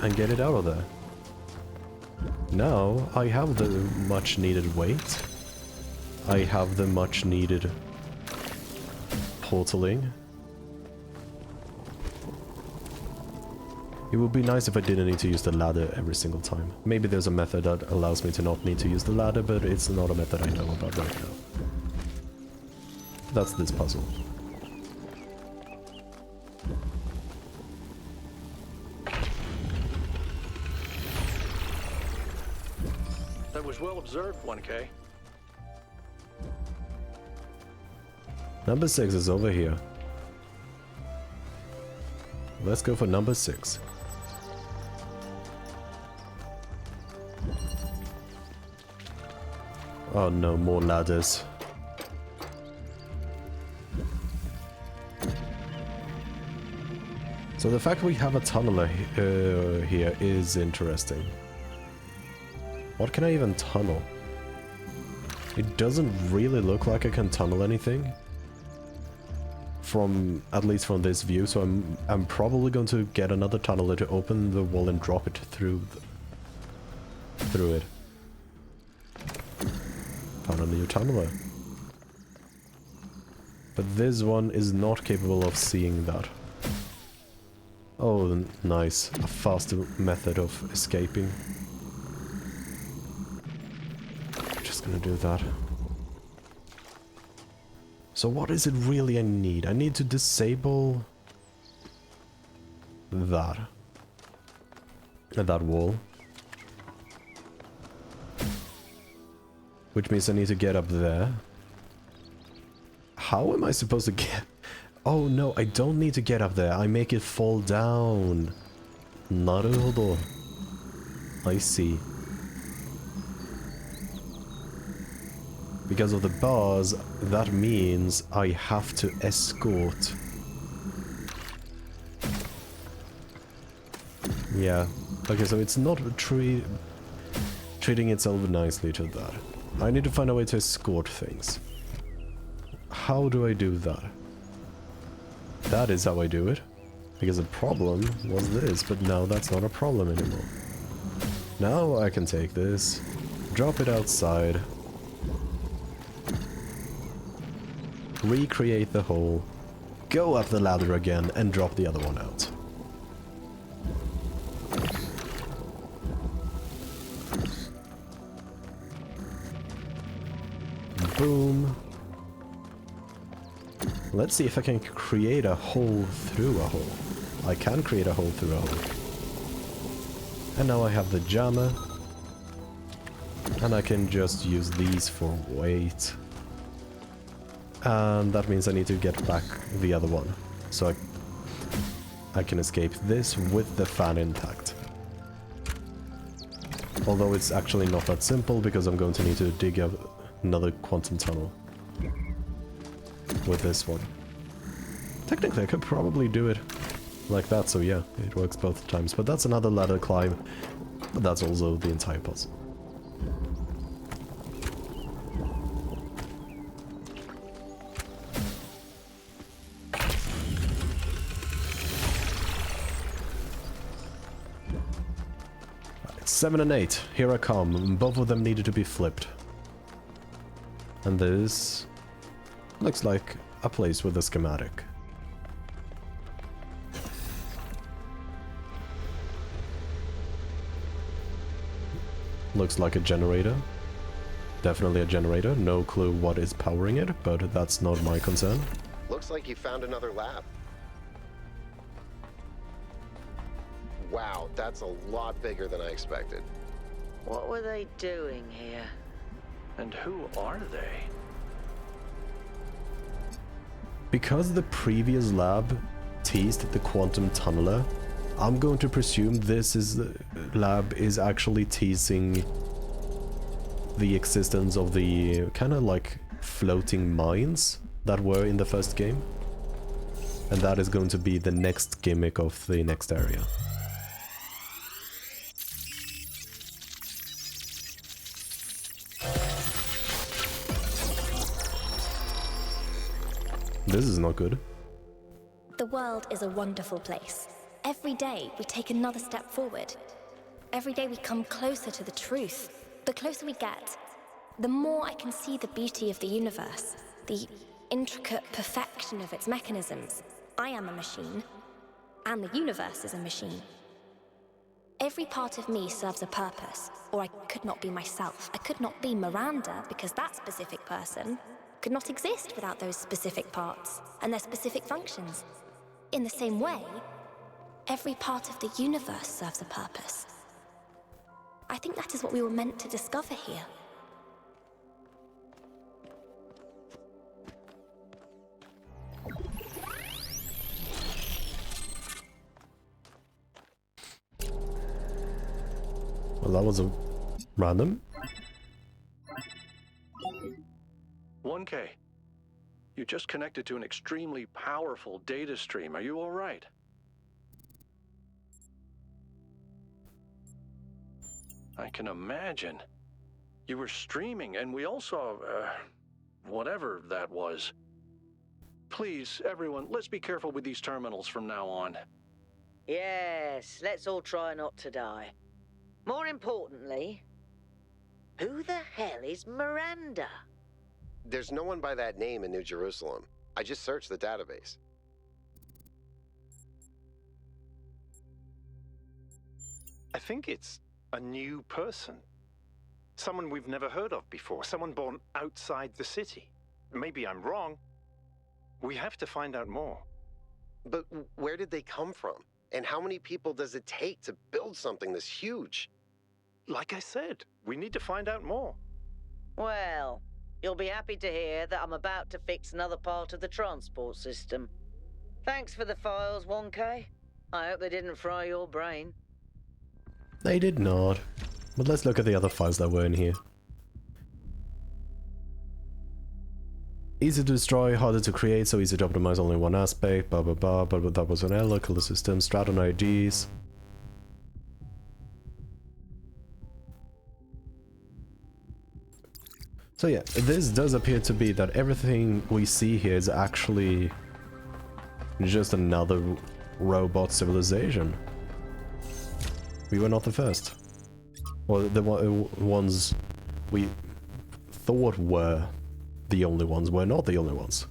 and get it out of there. Now I have the much needed weight. I have the much needed portaling. It would be nice if I didn't need to use the ladder every single time. Maybe there's a method that allows me to not need to use the ladder, but it's not a method I know about right now. That's this puzzle. That was well observed, 1K. Number 6 is over here. Let's go for number 6. Oh no, more ladders. So the fact we have a tunneler here is interesting. What can I even tunnel? It doesn't really look like I can tunnel anything. From, at least from this view, so I'm probably going to get another tunneler to open the wall and drop it through it. Found a new tunneler. But this one is not capable of seeing that. Oh, nice. A faster method of escaping. Just gonna do that. So what is it really I need? I need to disable that. And that wall. Which means I need to get up there. How am I supposed to get... Oh no, I don't need to get up there. I make it fall down. Naruhodo. I see. Because of the bars, that means I have to escort. Yeah. Okay, so it's not treating itself nicely to that. I need to find a way to escort things. How do I do that? That is how I do it. Because the problem was this, but now that's not a problem anymore. Now I can take this, drop it outside, recreate the hole, go up the ladder again, and drop the other one out. Boom. Let's see if I can create a hole through a hole. I can create a hole through a hole. And now I have the jammer. And I can just use these for weight. And that means I need to get back the other one. So I can escape this with the fan intact. Although it's actually not that simple because I'm going to need to dig up another quantum tunnel with this one. Technically, I could probably do it like that, so yeah, it works both times. But that's another ladder climb, but that's also the entire puzzle. Right, 7 and 8, here I come. Both of them needed to be flipped. And this looks like a place with a schematic. Looks like a generator. Definitely a generator. No clue what is powering it, but that's not my concern. Looks like you found another lab. Wow, that's a lot bigger than I expected. What were they doing here? And who are they? Because the previous lab teased the quantum tunneler, I'm going to presume this lab is actually teasing the existence of the kind of like floating mines that were in the first game. And that is going to be the next gimmick of the next area. This is not good. The world is a wonderful place. Every day we take another step forward. Every day we come closer to the truth. The closer we get, the more I can see the beauty of the universe, the intricate perfection of its mechanisms. I am a machine, and the universe is a machine. Every part of me serves a purpose, or I could not be myself. I could not be Miranda, because that specific person could not exist without those specific parts and their specific functions. In the same way, every part of the universe serves a purpose. I think that is what we were meant to discover here. Well, that was a random. 1K. You just connected to an extremely powerful data stream. Are you all right? I can imagine. You were streaming, and we all saw, whatever that was. Please, everyone, let's be careful with these terminals from now on. Yes, let's all try not to die. More importantly, who the hell is Miranda? There's no one by that name in New Jerusalem. I just searched the database. I think it's a new person. Someone we've never heard of before. Someone born outside the city. Maybe I'm wrong. We have to find out more. But where did they come from? And how many people does it take to build something this huge? Like I said, we need to find out more. Well, you'll be happy to hear that I'm about to fix another part of the transport system. Thanks for the files, 1K. I hope they didn't fry your brain. They did not. But let's look at the other files that were in here. Easy to destroy, harder to create, so easy to optimize only one aspect, blah blah blah, but that was an error, color system, Straton IDs. So yeah, this does appear to be that everything we see here is actually just another robot civilization. We were not the first. Or the ones we thought were the only ones were not the only ones.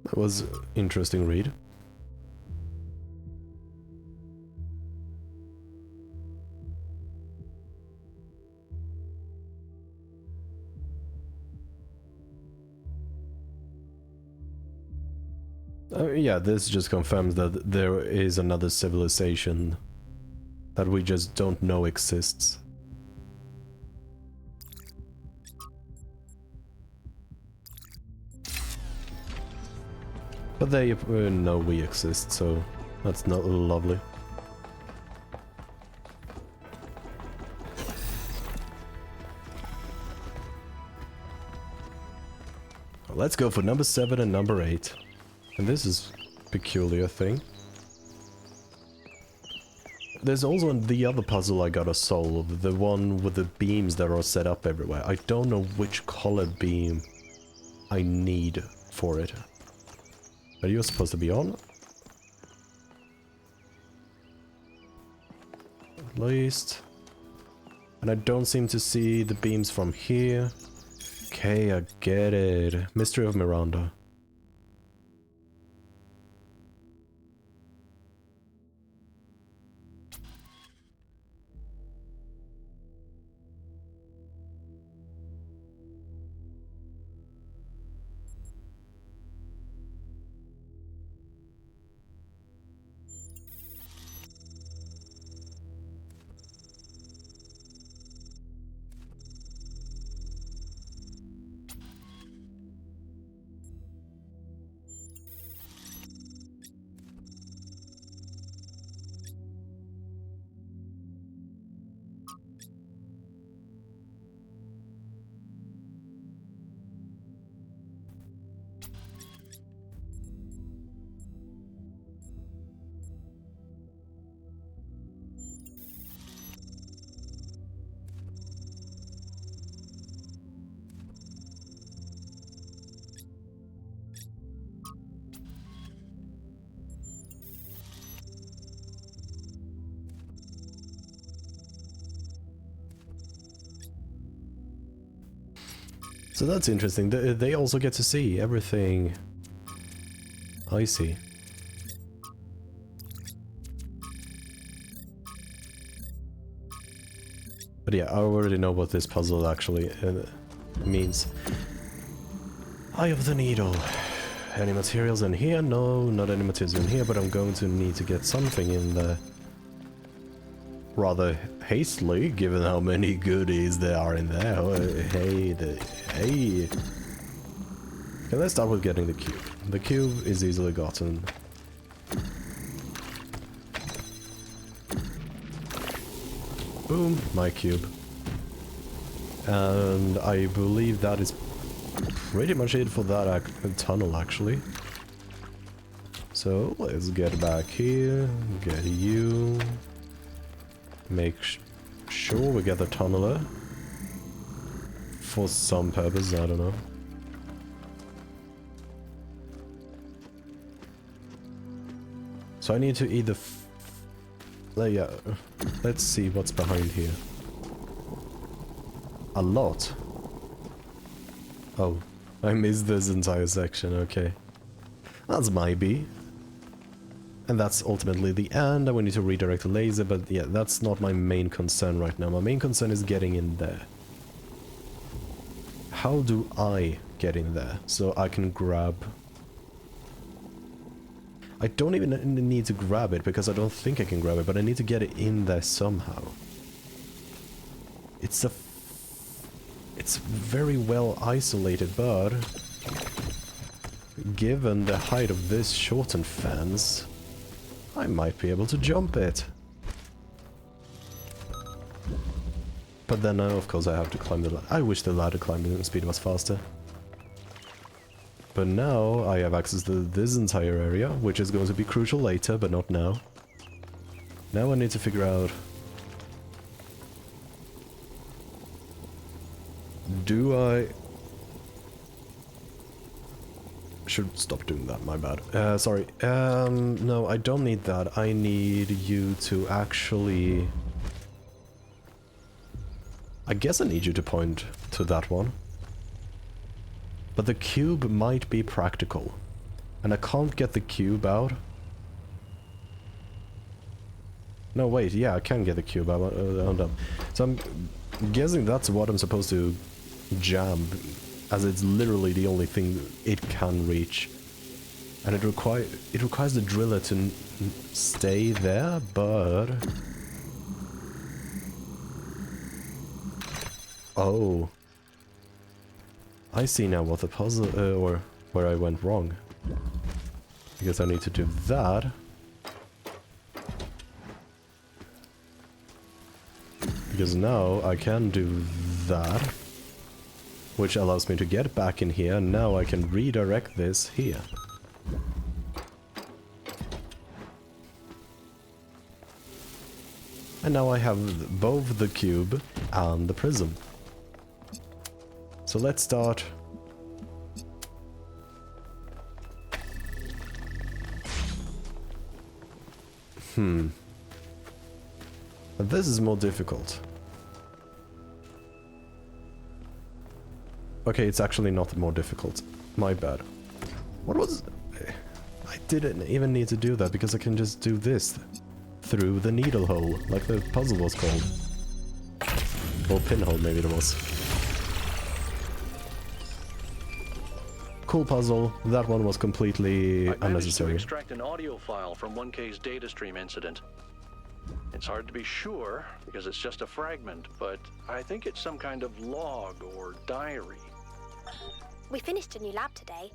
That was an interesting read. Yeah, this just confirms that there is another civilization that we just don't know exists. But they know we exist, so that's not lovely. Let's go for number 7 and number 8. And this is a peculiar thing. There's also the other puzzle I gotta solve, the one with the beams that are set up everywhere. I don't know which color beam I need for it. Are you supposed to be on? At least. And I don't seem to see the beams from here. Okay, I get it. Mystery of Miranda. So that's interesting. They also get to see everything. I see. But yeah, I already know what this puzzle actually means. Eye of the Needle. Any materials in here? No, not any materials in here, but I'm going to need to get something in there. Rather hastily, given how many goodies there are in there. Oh, hey. Okay, let's start with getting the cube. The cube is easily gotten. Boom, my cube. And I believe that is pretty much it for that tunnel, actually. So, let's get back here, get you. Make sure we get the tunneler. For some purpose, I don't know. So I need to either... yeah, let's see what's behind here. A lot. Oh, I missed this entire section, okay. That's my B. And that's ultimately the end, and we need to redirect the laser, but yeah, that's not my main concern right now. My main concern is getting in there. How do I get in there so I can grab... I don't even need to grab it, because I don't think I can grab it, but I need to get it in there somehow. It's very well isolated, but... given the height of this shortened fence... I might be able to jump it. But then, of course, I have to climb the ladder. I wish the ladder climbing speed was faster. But now I have access to this entire area, which is going to be crucial later, but not now. Now I need to figure out... do I... should stop doing that, my bad. Sorry. No, I don't need that. I need you to actually... I guess I need you to point to that one. But the cube might be practical. And I can't get the cube out. No, wait, yeah, I can get the cube out. Hold up. So I'm guessing that's what I'm supposed to jam, as it's literally the only thing it can reach. And it requires the driller to stay there, but... Oh. I see now what the puzzle, or where I went wrong. Because I need to do that. Because now I can do that. Which allows me to get back in here, and now I can redirect this here. And now I have both the cube and the prism. So let's start. This is more difficult. Okay, it's actually not more difficult. My bad. What was... I didn't even need to do that because I can just do this through the needle hole, like the puzzle was called. Or pinhole, maybe it was. Cool puzzle. That one was completely I managed unnecessary. to extract an audio file from 1K's data stream incident. It's hard to be sure because it's just a fragment, but I think it's some kind of log or diary. We finished a new lab today.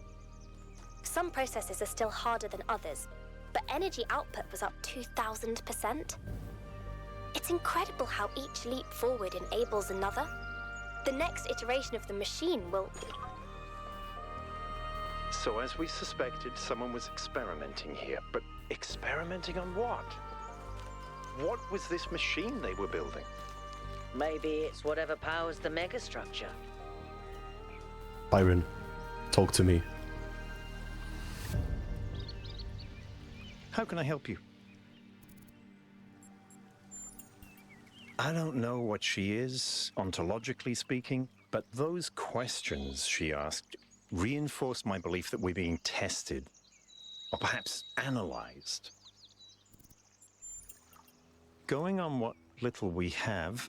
Some processes are still harder than others, but energy output was up 2,000%. It's incredible how each leap forward enables another. The next iteration of the machine will... So as we suspected, someone was experimenting here. But experimenting on what? What was this machine they were building? Maybe it's whatever powers the megastructure. Byron, talk to me. How can I help you? I don't know what she is, ontologically speaking, but those questions she asked reinforced my belief that we're being tested, or perhaps analyzed. Going on what little we have,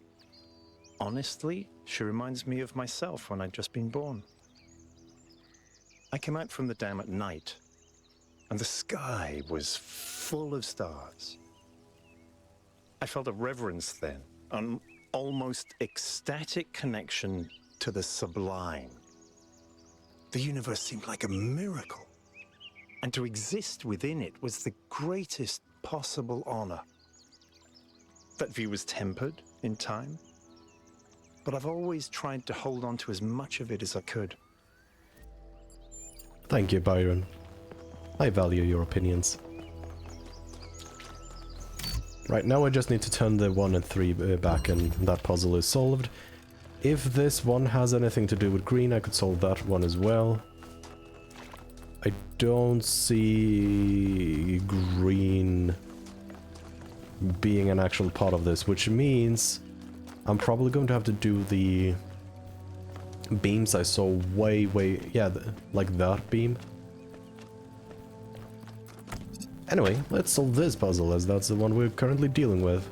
honestly, she reminds me of myself when I'd just been born. I came out from the dam at night, and the sky was full of stars. I felt a reverence then, an almost ecstatic connection to the sublime. The universe seemed like a miracle, and to exist within it was the greatest possible honor. That view was tempered in time, but I've always tried to hold on to as much of it as I could. Thank you, Byron. I value your opinions. Right, now I just need to turn the 1 and 3 back and that puzzle is solved. If this one has anything to do with green, I could solve that one as well. I don't see green being an actual part of this, which means I'm probably going to have to do the beams I saw way, yeah, like that beam. Anyway, let's solve this puzzle, as that's the one we're currently dealing with.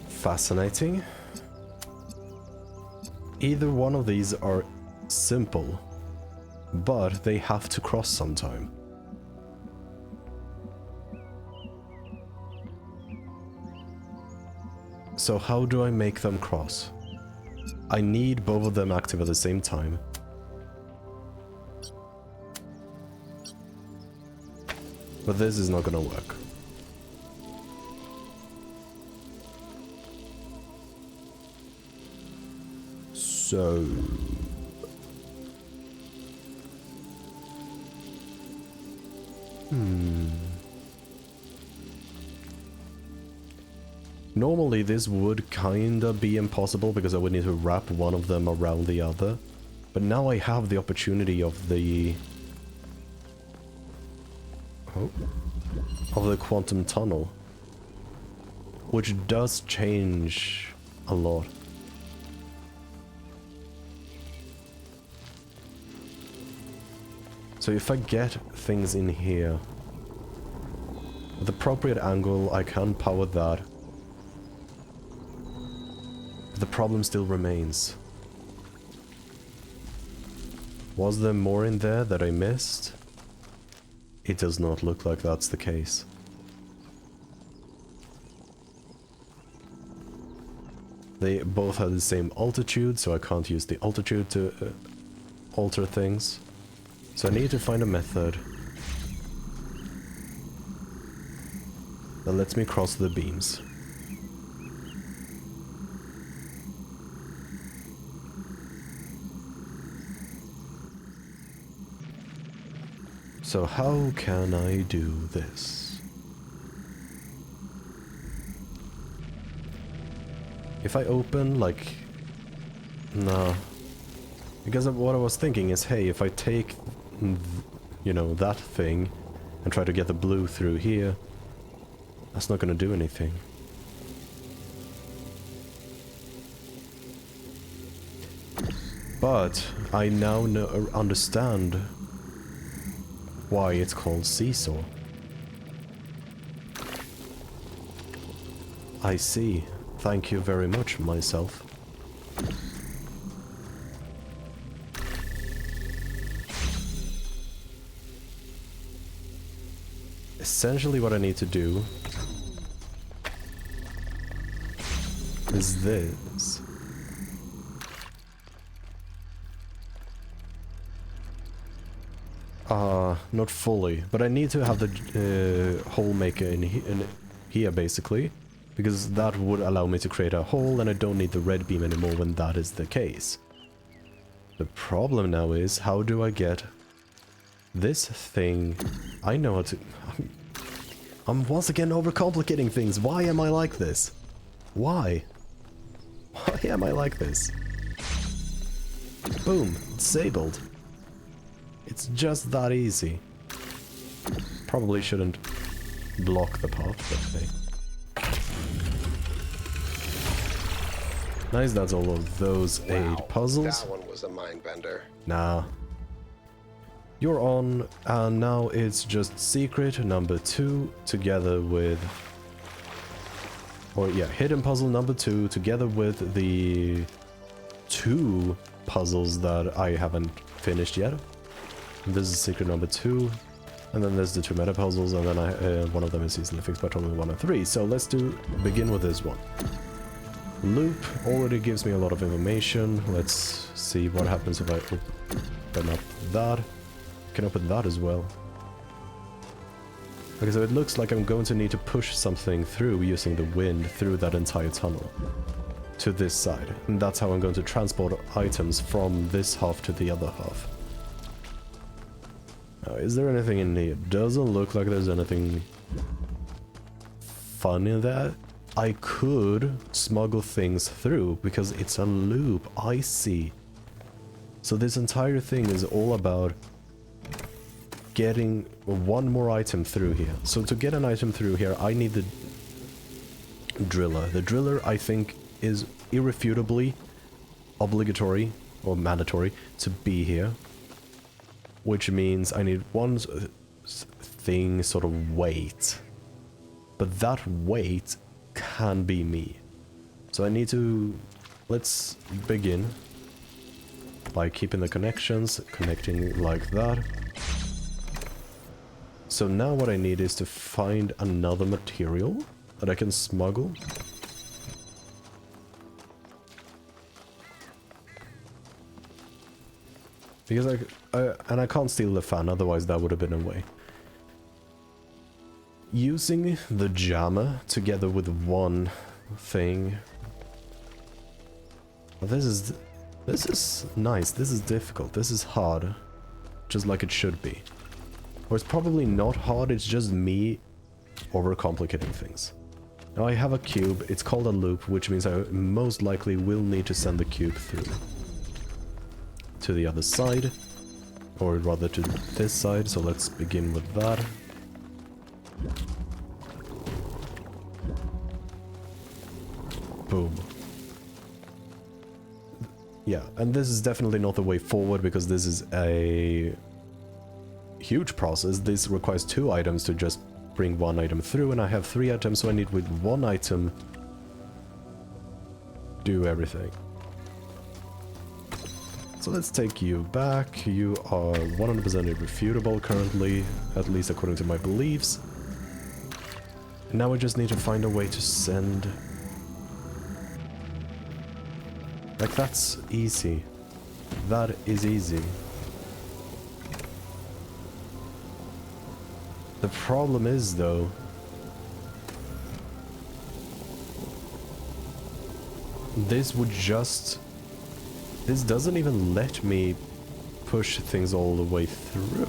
Fascinating. Either one of these are simple, but they have to cross sometime. So how do I make them cross? I need both of them active at the same time. But this is not gonna work. So... Normally this would kinda be impossible because I would need to wrap one of them around the other. But now I have the opportunity of the... of the quantum tunnel. Which does change a lot. So if I get things in here with appropriate angle, I can power that. But the problem still remains. Was there more in there that I missed? It does not look like that's the case. They both have the same altitude, so I can't use the altitude to alter things. So I need to find a method that lets me cross the beams. So how can I do this? If I open, like... Nah. Because of what I was thinking is, hey, if I take, you know, that thing and try to get the blue through here, that's not gonna do anything. But I now understand why it's called seesaw. I see. Thank you very much, myself. Essentially what I need to do is this. Not fully, but I need to have the hole maker in here basically, because that would allow me to create a hole and I don't need the red beam anymore when that is the case. The problem now is, how do I get this thing? I know how to... I'm once again overcomplicating things. Why am I like this? Why? Why am I like this? Boom, disabled. It's just that easy. Probably shouldn't block the path, but hey. Nice, that's all of those 8 puzzles. That one was a mind bender. Nah. You're on, and now it's just secret number 2 together with... Or yeah, hidden puzzle number 2 together with the 2 puzzles that I haven't finished yet. This is secret number 2, and then there's the 2 meta puzzles, and then one of them is easily fixed by Total 1 and 3. So let's begin with this one. Loop already gives me a lot of information. Let's see what happens if I open up that. I can open that as well. Okay, so it looks like I'm going to need to push something through using the wind through that entire tunnel to this side. And that's how I'm going to transport items from this half to the other half. Now, is there anything in here? Doesn't look like there's anything fun in there. I could smuggle things through because it's a loop. I see. So this entire thing is all about getting one more item through here. So to get an item through here, I need the driller. The driller, I think, is irrefutably obligatory or mandatory to be here. Which means I need one thing sort of weight. But that weight can be me. So I need to... Let's begin by keeping the connections, connecting like that. So now what I need is to find another material that I can smuggle. Because I can't steal the fan, otherwise that would have been a way. Using the jammer together with one thing. Well, this is nice. This is difficult. This is hard, just like it should be. Or it's probably not hard. It's just me overcomplicating things. Now I have a cube. It's called a loop, which means I most likely will need to send the cube through to the other side, or rather to this side. So let's begin with that. Boom. Yeah, and this is definitely not the way forward because this is a huge process. This requires 2 items to just bring 1 item through, and I have 3 items, so I need with 1 item do everything. So let's take you back. You are 100% irrefutable currently, at least according to my beliefs. And now I just need to find a way to send... Like, that's easy. That is easy. The problem is, though, this would just... This doesn't even let me push things all the way through.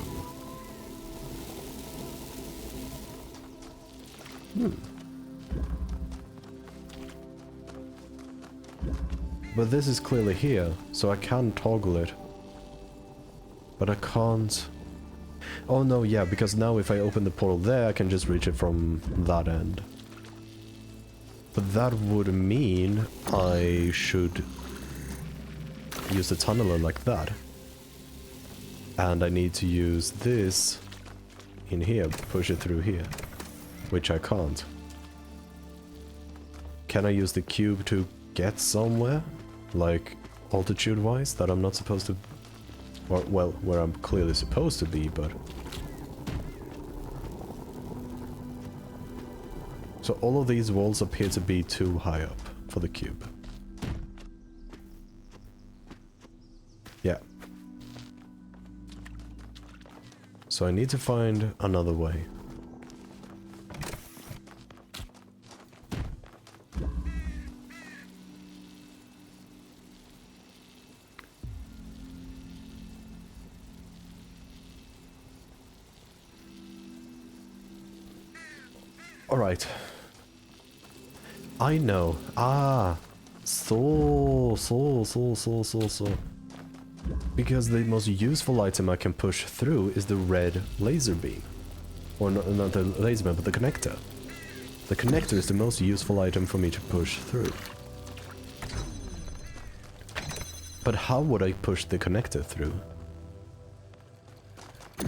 But this is clearly here, so I can toggle it. But I can't... Oh no, yeah, because now if I open the portal there, I can just reach it from that end. But that would mean I should use the tunneler like that. And I need to use this in here, push it through here. Which I can't. Can I use the cube to get somewhere? Like, altitude-wise, that I'm not supposed to... Or, well, where I'm clearly supposed to be, but... So all of these walls appear to be too high up for the cube. Yeah. So I need to find another way. Alright. I know. Ah. So. Because the most useful item I can push through is the red laser beam. Or not the laser beam, but the connector. The connector is the most useful item for me to push through. But how would I push the connector through?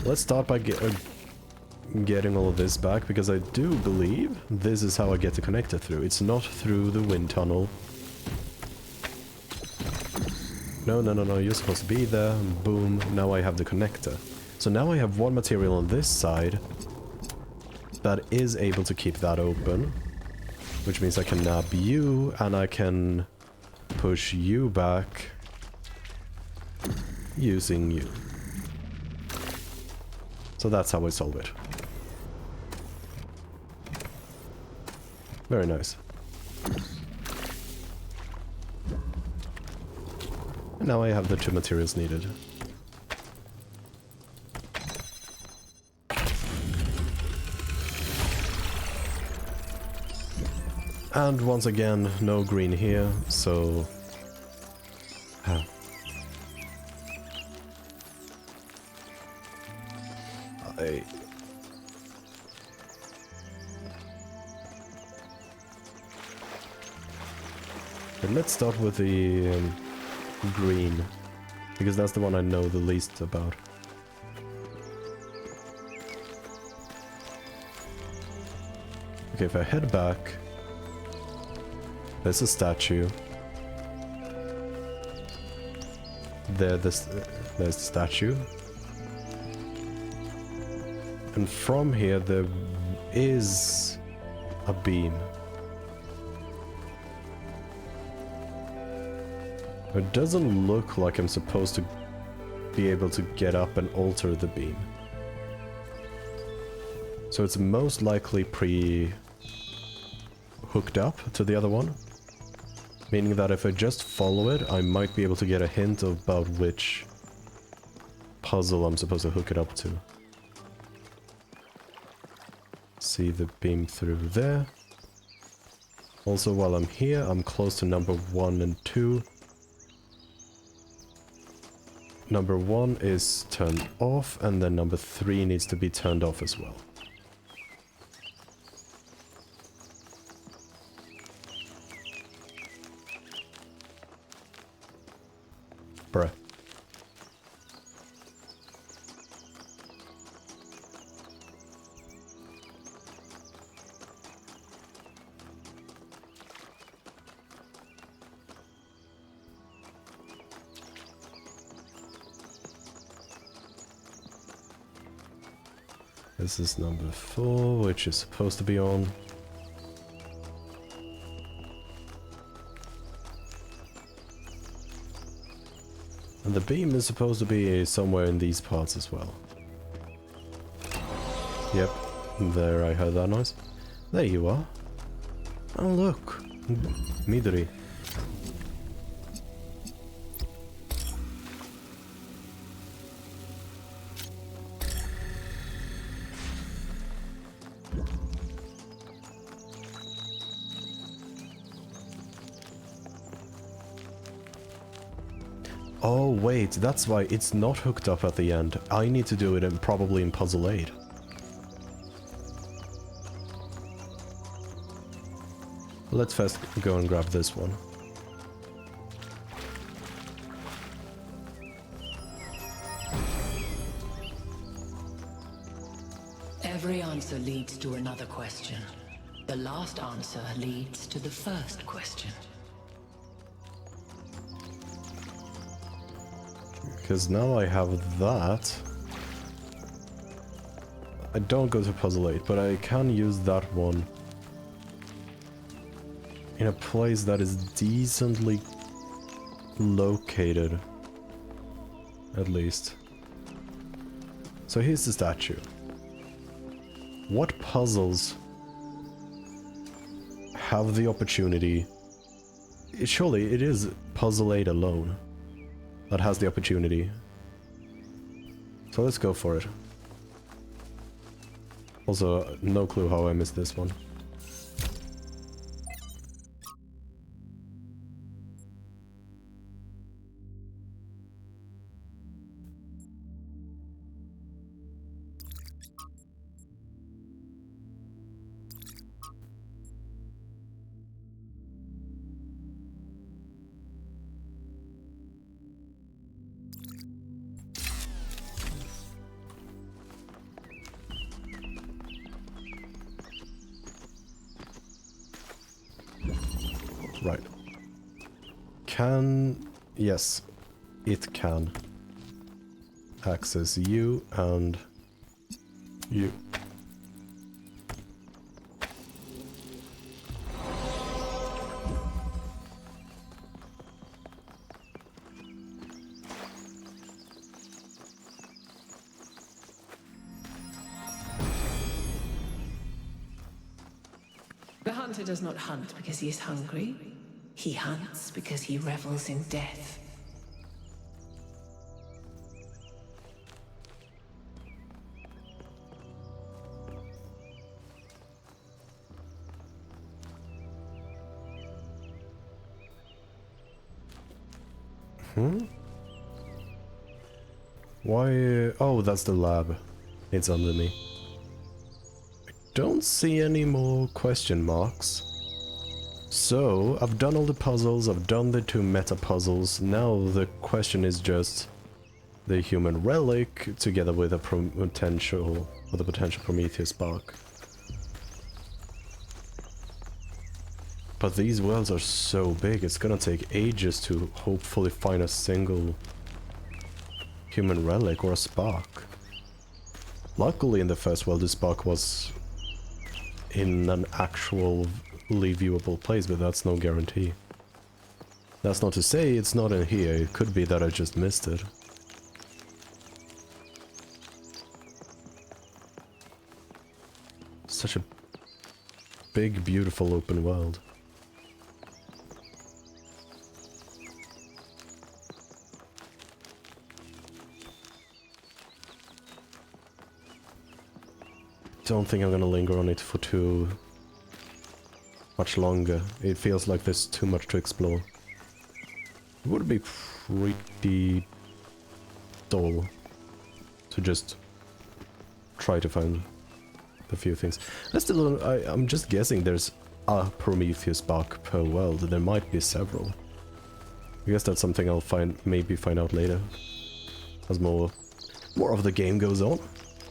Let's start by getting all of this back, because I do believe this is how I get the connector through. It's not through the wind tunnel. No, you're supposed to be there. Boom, now I have the connector. So now I have 1 material on this side that is able to keep that open. Which means I can nab you, and I can push you back using you. So that's how I solve it. Very nice. And now I have the 2 materials needed. And once again, no green here, so... But let's start with the green, because that's the one I know the least about. Okay, if I head back, there's a statue. There's the statue. And from here there is a beam. It doesn't look like I'm supposed to be able to get up and alter the beam. So it's most likely hooked up to the other one. Meaning that if I just follow it, I might be able to get a hint about which puzzle I'm supposed to hook it up to. See the beam through there. Also, while I'm here, I'm close to number 1 and 2. Number 1 is turned off, and then number 3 needs to be turned off as well. Bruh. This is number 4, which is supposed to be on. And the beam is supposed to be somewhere in these parts as well. Yep, there I heard that noise. There you are. Oh look, Midori. Oh wait, that's why it's not hooked up at the end. I need to do it probably in Puzzle 8. Let's first go and grab this one. Every answer leads to another question. The last answer leads to the first question. Because now I have that. I don't go to Puzzle 8, but I can use that one in a place that is decently located, at least. So here's the statue. What puzzles have the opportunity? Surely it is Puzzle 8 alone that has the opportunity. So let's go for it. Also, no clue how I missed this one. Right. Yes, it can access you and you. The hunter does not hunt because he is hungry. He hunts because he revels in death. Why? Oh, that's the lab. It's under me. I don't see any more question marks. So, I've done all the puzzles, I've done the 2 meta puzzles. Now the question is just the human relic together with a potential Prometheus spark. But these worlds are so big, it's gonna take ages to hopefully find a single human relic or a spark. Luckily in the first world the spark was in an actually viewable place, but that's no guarantee. That's not to say it's not in here, it could be that I just missed it. Such a big, beautiful open world. Don't think I'm gonna linger on it for too much longer. It feels like there's too much to explore. It would be pretty dull to just try to find a few things. I'm just guessing there's a Prometheus spark per world. There might be several. I guess that's something I'll maybe find out later as more of the game goes on.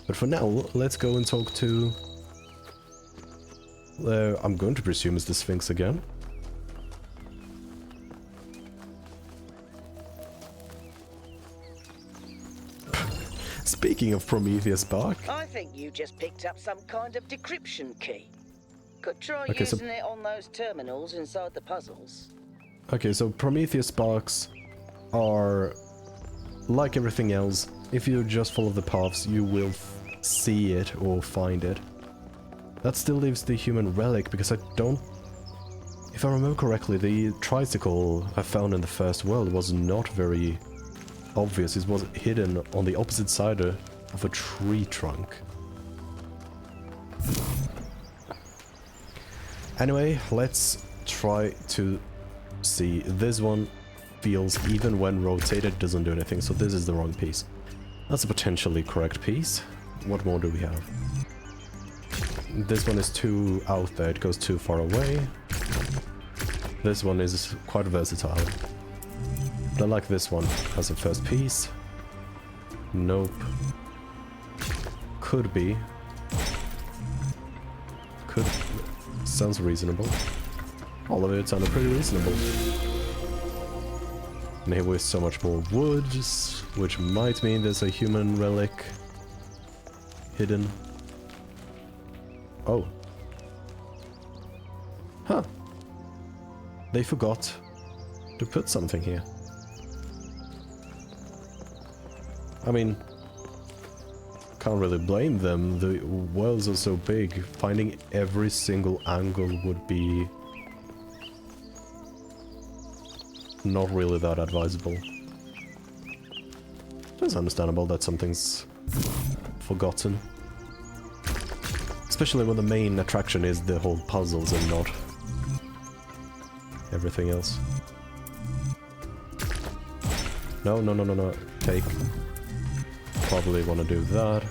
But for now, let's go and talk to... I'm going to presume it's the Sphinx again. Speaking of Prometheus Spark. I think you just picked up some kind of decryption key. Could try Okay, so- using it on those terminals inside the puzzles. Okay, so Prometheus Sparks are like everything else. If you just follow the paths, you will see it or find it. That still leaves the human relic, because I don't... If I remember correctly, the tricycle I found in the first world was not very obvious. It was hidden on the opposite side of a tree trunk. Anyway, let's try to see. This one feels, even when rotated, doesn't do anything, so this is the wrong piece. That's a potentially correct piece. What more do we have? This one is too out there, it goes too far away. This one is quite versatile. But I like this one as a first piece. Nope. Could be. Could... Sounds reasonable. All of it sounded pretty reasonable. And here with so much more wood, which might mean there's a human relic hidden. Oh. Huh. They forgot to put something here. I mean, can't really blame them. The worlds are so big. Finding every single angle would be not really that advisable. It's understandable that something's forgotten. Especially when the main attraction is the whole puzzles and not everything else. No, no, no, no, no. Take. Probably want to do that.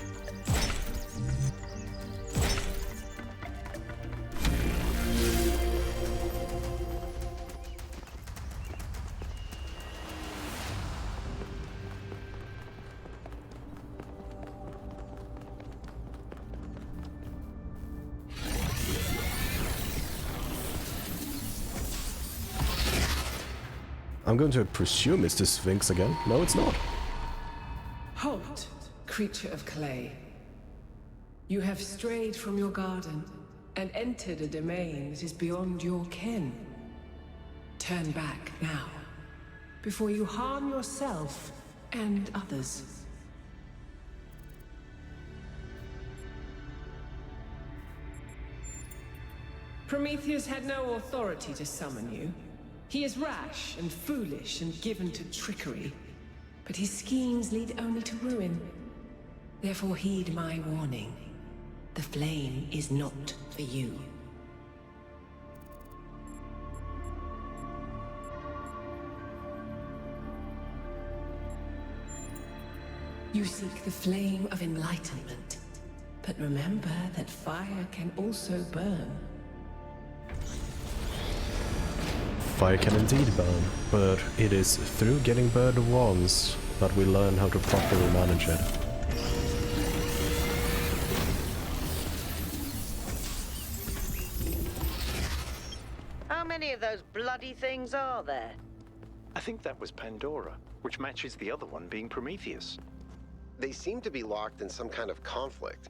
I'm going to presume it's the Sphinx again. No, it's not. Halt, creature of clay. You have strayed from your garden and entered a domain that is beyond your ken. Turn back now, before you harm yourself and others. Prometheus had no authority to summon you. He is rash and foolish and given to trickery, but his schemes lead only to ruin. Therefore heed my warning. The flame is not for you. You seek the flame of enlightenment, but remember that fire can also burn. Fire can indeed burn, but it is through getting burned once that we learn how to properly manage it. How many of those bloody things are there? I think that was Pandora, which matches the other one being Prometheus. They seem to be locked in some kind of conflict.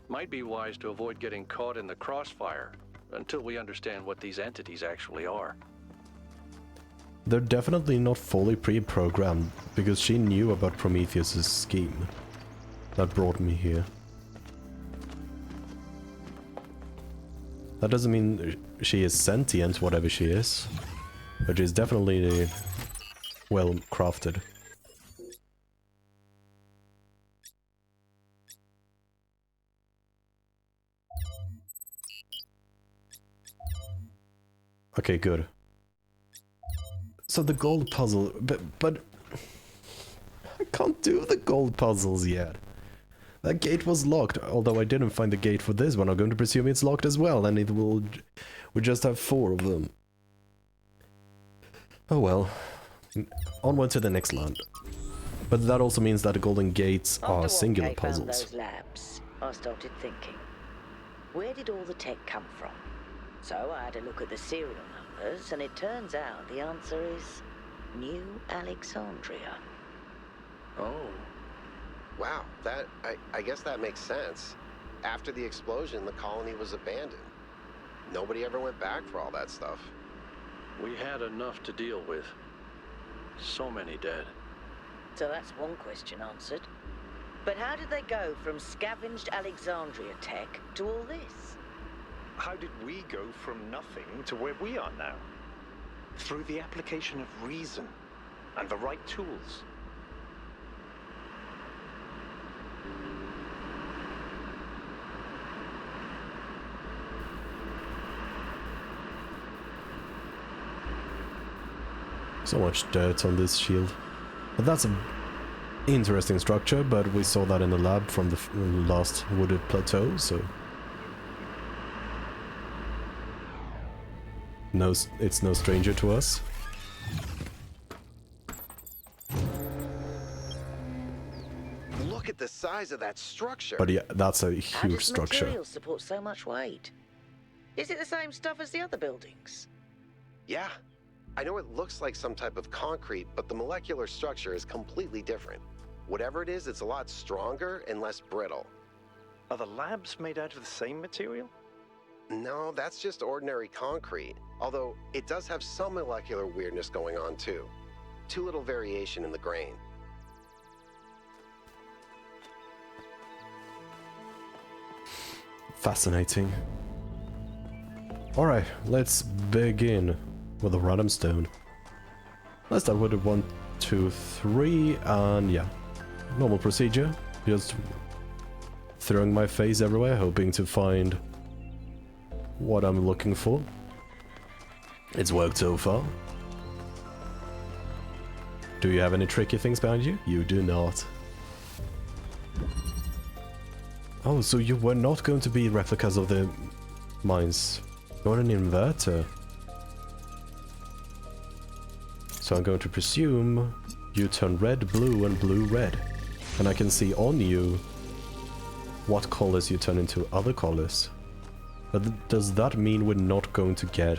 Might be wise to avoid getting caught in the crossfire until we understand what these entities actually are. They're definitely not fully pre-programmed, because she knew about Prometheus' scheme that brought me here. That doesn't mean she is sentient, whatever she is, but she's definitely well crafted. Okay, good. So the gold puzzle, but I can't do the gold puzzles yet. That gate was locked, although I didn't find the gate for this one. I'm going to presume it's locked as well, and we just have 4 of them. Oh well. Onward to the next land. But that also means that the golden gates are singular After Kay found puzzles. those labs, I started thinking, where did all the tech come from? So I had a look at the serial numbers, and it turns out the answer is New Alexandria. Oh. Wow, I guess that makes sense. After the explosion, the colony was abandoned. Nobody ever went back for all that stuff. We had enough to deal with. So many dead. So that's one question answered. But how did they go from scavenged Alexandria tech to all this? How did we go from nothing to where we are now? Through the application of reason and the right tools. So much dirt on this shield. But that's an interesting structure, but we saw that in the lab from the last wooded plateau, so... No, it's no stranger to us. Look at the size of that structure. But yeah, that's a How huge does structure. material support so much weight? Is it the same stuff as the other buildings? Yeah. I know it looks like some type of concrete, but the molecular structure is completely different. Whatever it is, it's a lot stronger and less brittle. Are the labs made out of the same material? No, that's just ordinary concrete. Although, it does have some molecular weirdness going on too. Too little variation in the grain. Fascinating. Alright, let's begin with a random stone. Let's start with a 1, 2, 3, and yeah. Normal procedure. Just throwing my face everywhere, hoping to find what I'm looking for. It's worked so far. Do you have any tricky things behind you? You do not. Oh, so you were not going to be replicas of the mines. You're an inverter. So I'm going to presume you turn red, blue, and blue, red. And I can see on you what colors you turn into other colors. But does that mean we're not going to get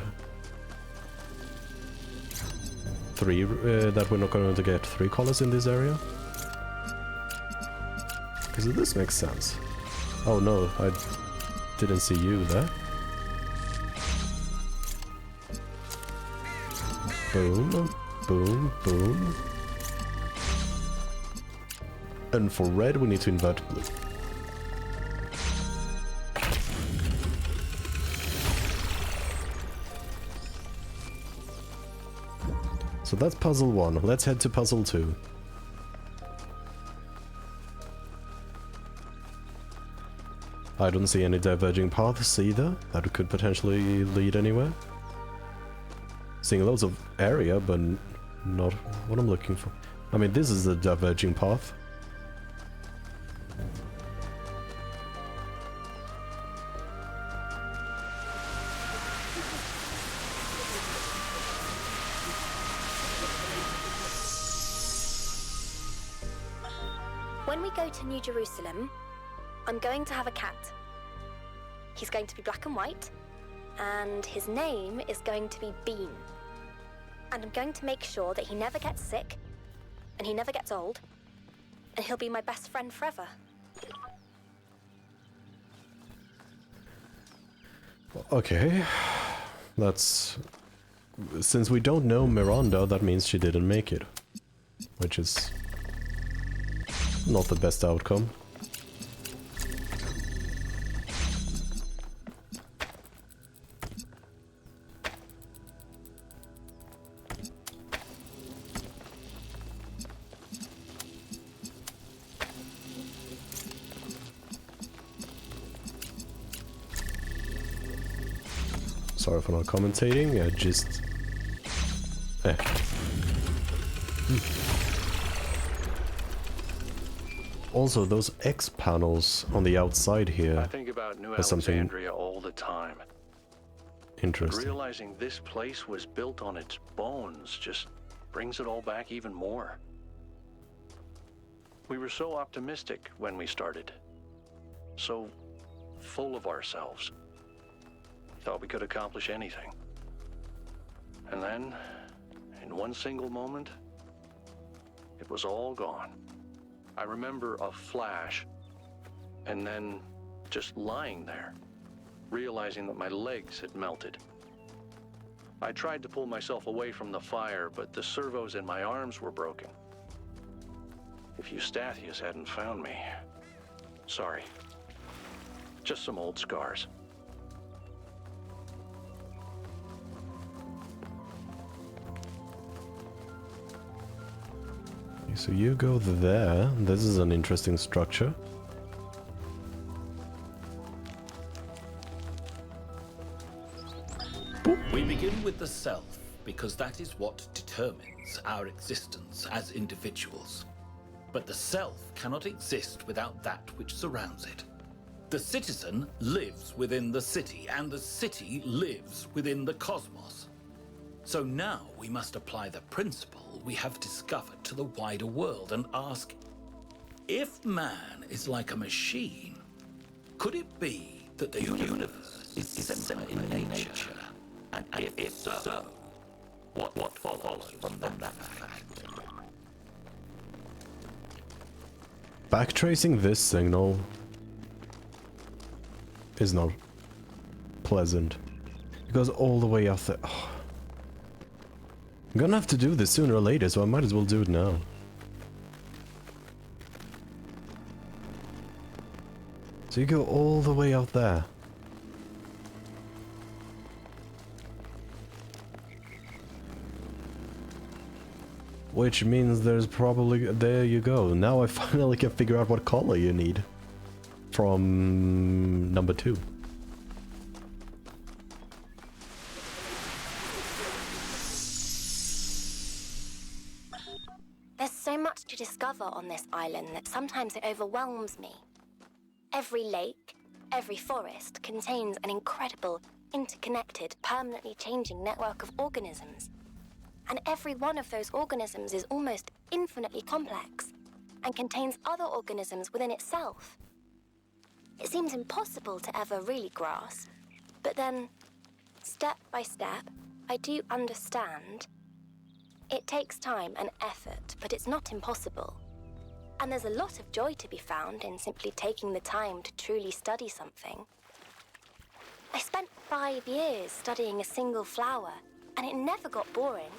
that we're not going to get 3 colors in this area? Because this makes sense. Oh no, I didn't see you there. Boom, boom, boom. And for red, we need to invert blue. So that's puzzle 1. Let's head to puzzle 2. I don't see any diverging paths either that could potentially lead anywhere. Seeing loads of area, but not what I'm looking for. I mean, this is a diverging path. When we go to New Jerusalem, I'm going to have a cat. He's going to be black and white, and his name is going to be Bean. And I'm going to make sure that he never gets sick, and he never gets old, and he'll be my best friend forever. Okay, that's... Since we don't know Miranda, that means she didn't make it. Which is... not the best outcome. Sorry for not commentating, I just... Also, those X panels on the outside here. I think about New There's something Alexandria all the time. interesting. Realizing this place was built on its bones just brings it all back even more. We were so optimistic when we started. So full of ourselves. Thought we could accomplish anything. And then, in one single moment, it was all gone. I remember a flash, and then just lying there, realizing that my legs had melted. I tried to pull myself away from the fire, but the servos in my arms were broken. If Eustathius hadn't found me... Sorry. Just some old scars. So you go there. This is an interesting structure. We begin with the self, because that is what determines our existence as individuals. But the self cannot exist without that which surrounds it. The citizen lives within the city, and the city lives within the cosmos. So now we must apply the principle we have discovered to the wider world and ask, if man is like a machine, could it be that the universe is similar in nature? And if so, what follows from that fact? Backtracing this signal is not pleasant. It goes all the way out there. Oh. I'm gonna have to do this sooner or later, so I might as well do it now. So you go all the way out there. Which means there's probably... There you go. Now I finally can figure out what color you need. From number 2. There's so much to discover on this island that sometimes it overwhelms me. Every lake, every forest contains an incredible, interconnected, permanently changing network of organisms. And every one of those organisms is almost infinitely complex and contains other organisms within itself. It seems impossible to ever really grasp, but then, step by step, I do understand. It takes time and effort, but it's not impossible. And there's a lot of joy to be found in simply taking the time to truly study something. I spent 5 years studying a single flower, and it never got boring.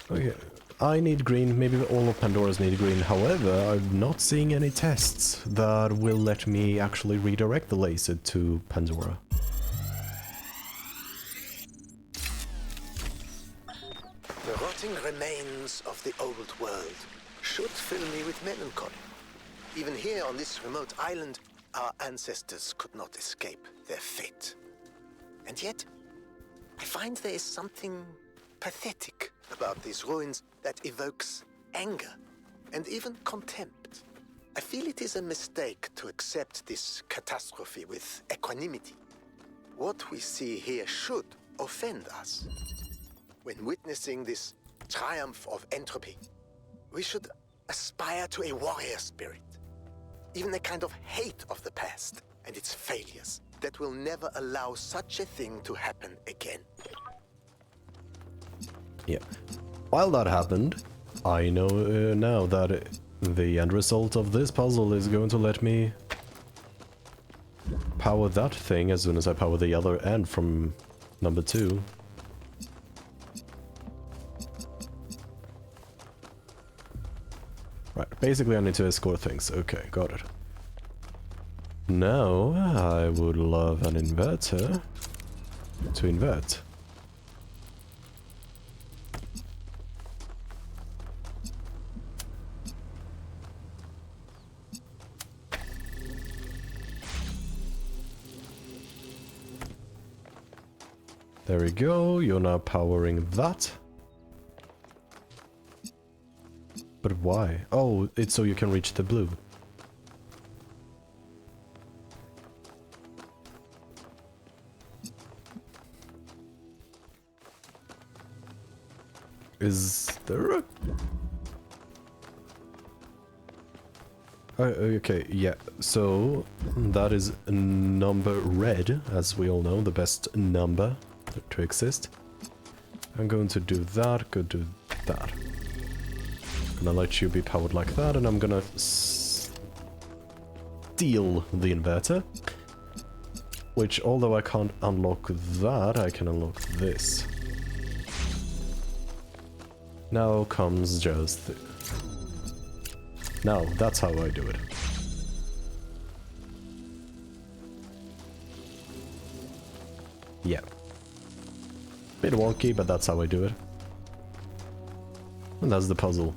Okay, I need green, maybe all of Pandora's need green. However, I'm not seeing any tests that will let me actually redirect the laser to Pandora. The rotting remains of the old world should fill me with melancholy. Even here on this remote island, our ancestors could not escape their fate. And yet, I find there is something pathetic about these ruins that evokes anger and even contempt. I feel it is a mistake to accept this catastrophe with equanimity. What we see here should offend us. When witnessing this triumph of entropy, we should aspire to a warrior spirit, even a kind of hate of the past and its failures that will never allow such a thing to happen again. Yeah. While that happened, I know now that the end result of this puzzle is going to let me power that thing as soon as I power the other end from number 2. Right, basically I need to escort things. Okay, got it. Now, I would love an inverter to invert. There we go, you're now powering that. But why? Oh, it's so you can reach the blue. Is there a... Oh, okay, yeah, so that is number red, as we all know, the best number to exist. I'm going to do that, go do that. Gonna let you be powered like that, and I'm gonna steal the inverter. Which, although I can't unlock that, I can unlock this. Now comes just... Now, that's how I do it. Yeah. Bit wonky, but that's how I do it. And that's the puzzle.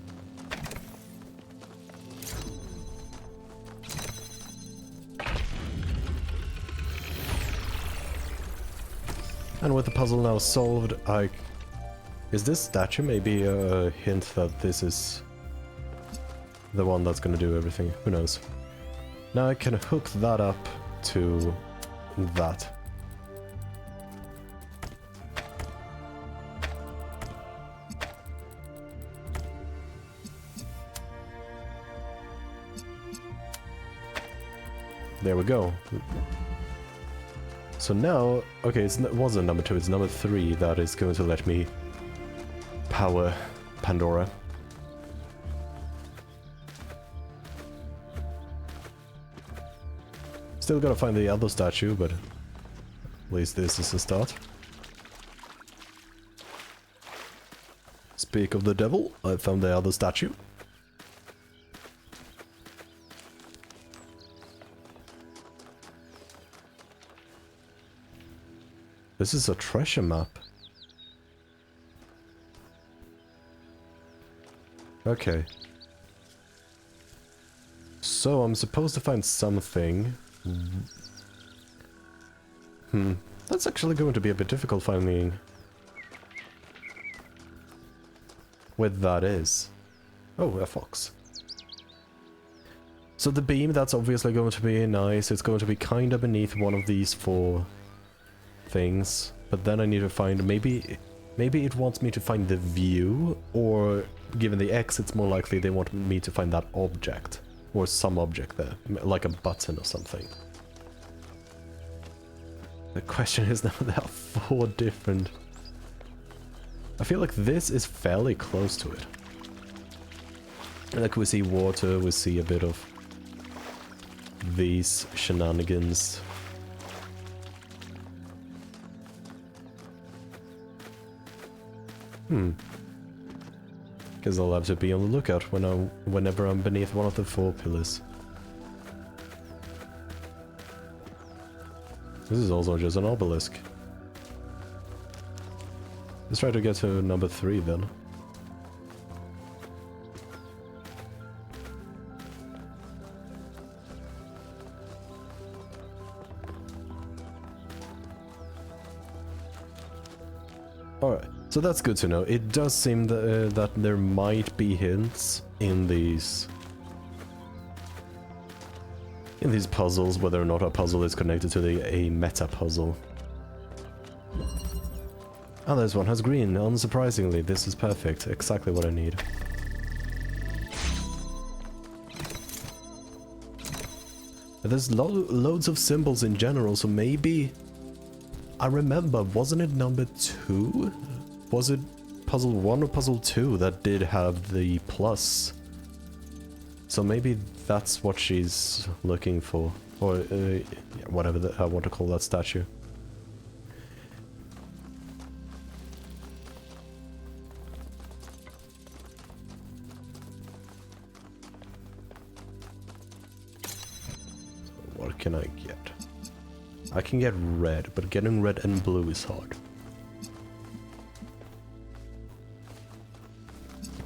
And with the puzzle now solved, Is this statue maybe a hint that this is the one that's gonna do everything? Who knows? Now I can hook that up to that. There we go. So now, okay, it wasn't number 2, it's number 3 that is going to let me power Pandora. Still gotta find the other statue, but at least this is a start. Speak of the devil, I found the other statue. This is a treasure map. Okay. So I'm supposed to find something. That's actually going to be a bit difficult finding where that is. Oh, a fox. So the beam, that's obviously going to be nice. It's going to be kinda beneath one of these 4 things, but then I need to find, maybe it wants me to find the view, or given the X, it's more likely they want me to find that object, or some object there, like a button or something. The question is now, there are 4 different... I feel like this is fairly close to it. Like we see water, we see a bit of these shenanigans. Guess I'll have to be on the lookout whenever I'm beneath one of the 4 pillars. This is also just an obelisk. Let's try to get to number 3 then. Alright. So that's good to know. It does seem that there might be hints in these puzzles, whether or not a puzzle is connected to a meta puzzle. Oh, this one has green. Unsurprisingly, this is perfect. Exactly what I need. There's loads of symbols in general, so maybe... I remember, wasn't it number 2? Was it puzzle 1 or puzzle 2 that did have the plus? So maybe that's what she's looking for. Or whatever I want to call that statue. So what can I get? I can get red, but getting red and blue is hard.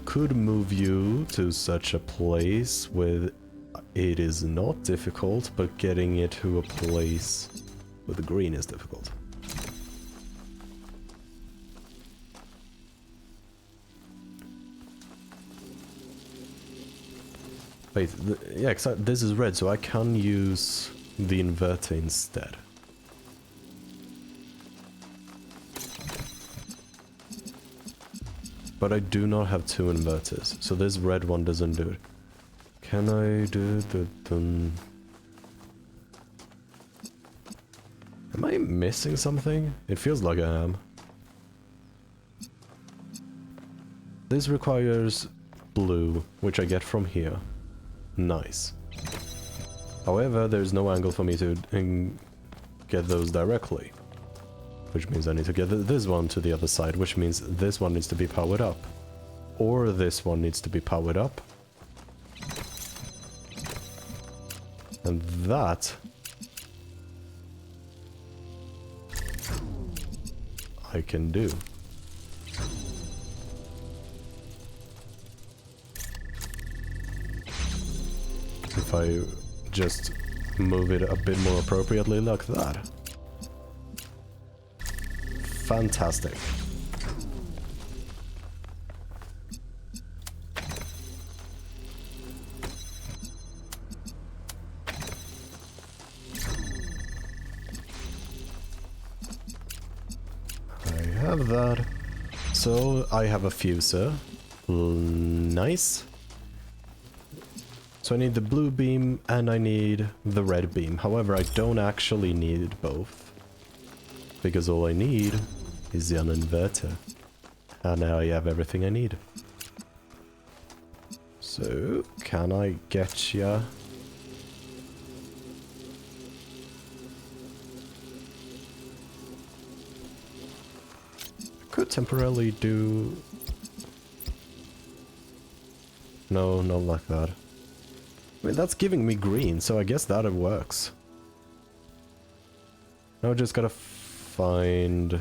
Could move you to such a place where it is not difficult, but getting it to a place with the green is difficult. Wait, yeah, this is red, so I can use the inverter instead. But I do not have 2 inverters, so this red one doesn't do it. Can I do the... Am I missing something? It feels like I am. This requires blue, which I get from here. Nice. However, there's no angle for me to get those directly. Which means I need to get this one to the other side, which means this one needs to be powered up. Or this one needs to be powered up. And that... I can do. If I just move it a bit more appropriately like that. Fantastic. I have that. So I have a fuser. Nice. So I need the blue beam and I need the red beam. However, I don't actually need both. Because all I need is an inverter. And now I have everything I need. So, can I get ya? I could temporarily do... No, not like that. I mean, that's giving me green, so I guess that it works. Now I just gotta find...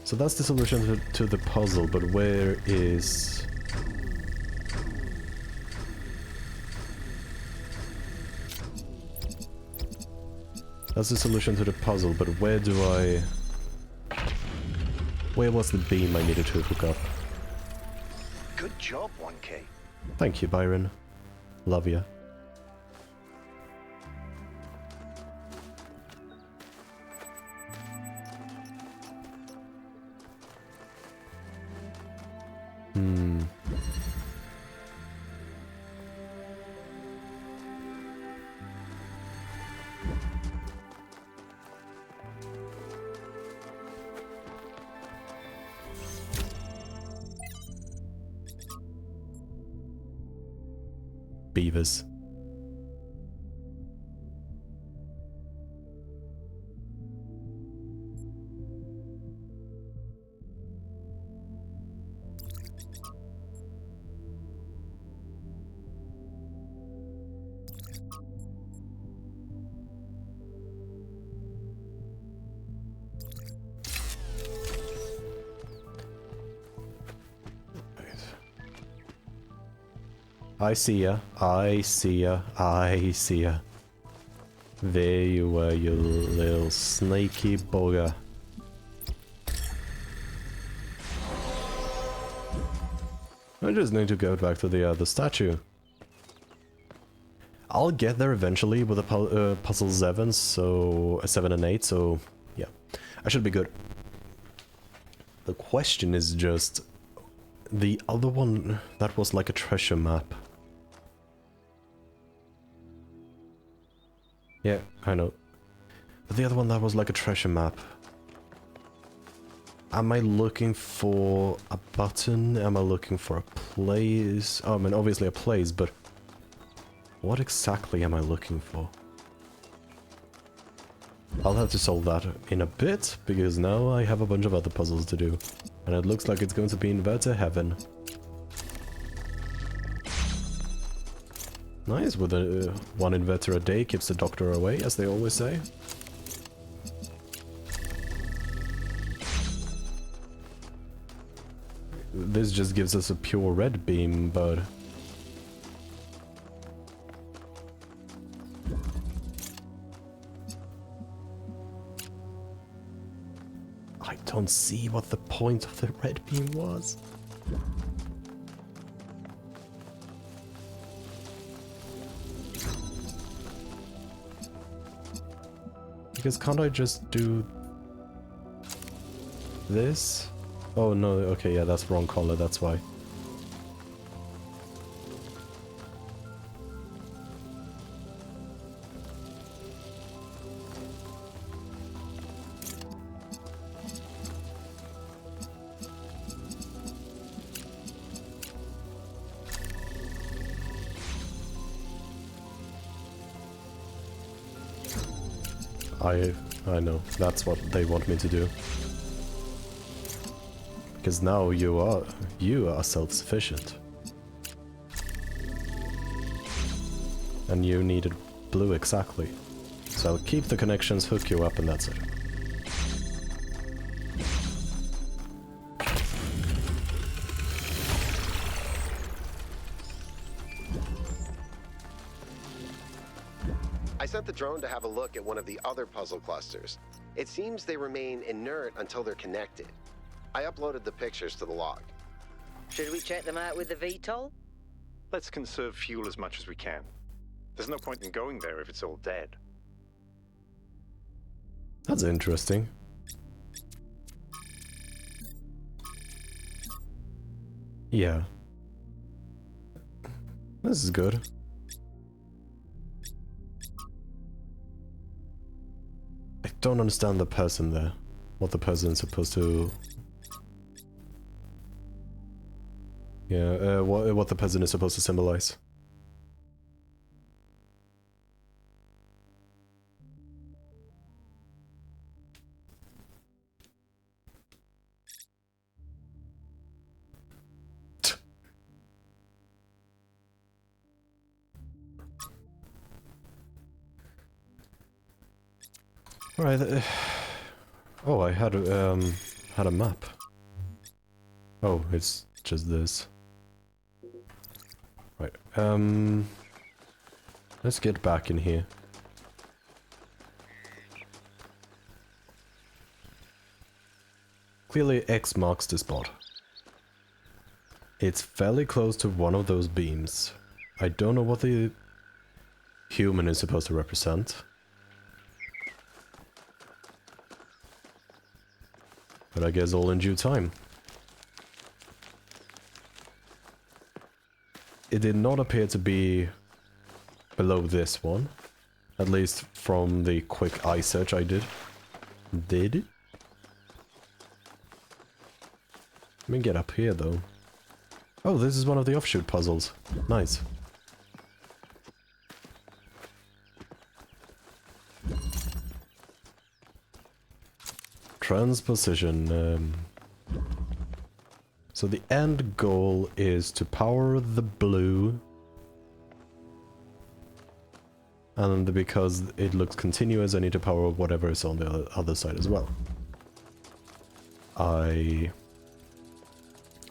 So that's the solution to the puzzle, but where is... That's the solution to the puzzle, but where do I... Where was the beam I needed to hook up? Good job, 1K. Thank you, Byron. Love ya. Beavers. I see ya. I see ya. I see ya. There you were, you little snaky bugger. I just need to go back to the statue. I'll get there eventually with the puzzle 7, so 7 and 8, so yeah, I should be good. The question is just the other one that was like a treasure map. Yeah, I know. But the other one that was like a treasure map. Am I looking for a button? Am I looking for a place? Oh, I mean, obviously a place, but what exactly am I looking for? I'll have to solve that in a bit, because now I have a bunch of other puzzles to do. And it looks like it's going to be inverter heaven. Nice, with one inverter a day keeps the doctor away, as they always say. This just gives us a pure red beam, but... I don't see what the point of the red beam was. Because can't I just do this? Oh no, okay, yeah, that's wrong color, that's why. I know. That's what they want me to do. Because now you are self-sufficient. And you needed blue exactly. So I'll keep the connections, hook you up, and that's it. I sent the drone to have a look at one of the other puzzle clusters. It seems they remain inert until they're connected. I uploaded the pictures to the log. Should we check them out with the VTOL? Let's conserve fuel as much as we can. There's no point in going there if it's all dead. That's interesting. Yeah. This is good. I don't understand the person there. What the person is supposed to... Yeah, what the person is supposed to symbolize. Alright, oh, I had a map. Oh, it's just this. Right, let's get back in here. Clearly X marks the spot. It's fairly close to one of those beams. I don't know what the human is supposed to represent. But I guess all in due time. It did not appear to be below this one. At least from the quick eye search I did. Did it? Let me get up here though. Oh, this is one of the offshoot puzzles. Nice. Transposition. So the end goal is to power the blue. And because it looks continuous, I need to power whatever is on the other side as well. I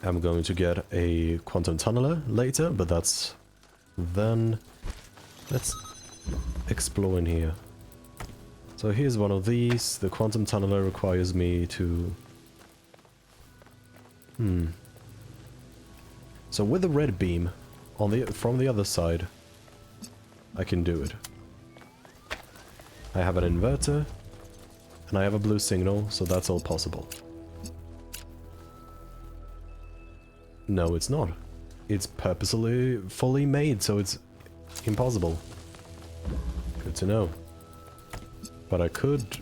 am going to get a quantum tunneler later, but that's then. Let's explore in here. So here's one of these. The quantum tunneler requires me to... So with the red beam on from the other side, I can do it. I have an inverter, and I have a blue signal, so that's all possible. No, it's not. It's purposely fully made, so it's impossible. Good to know. But I could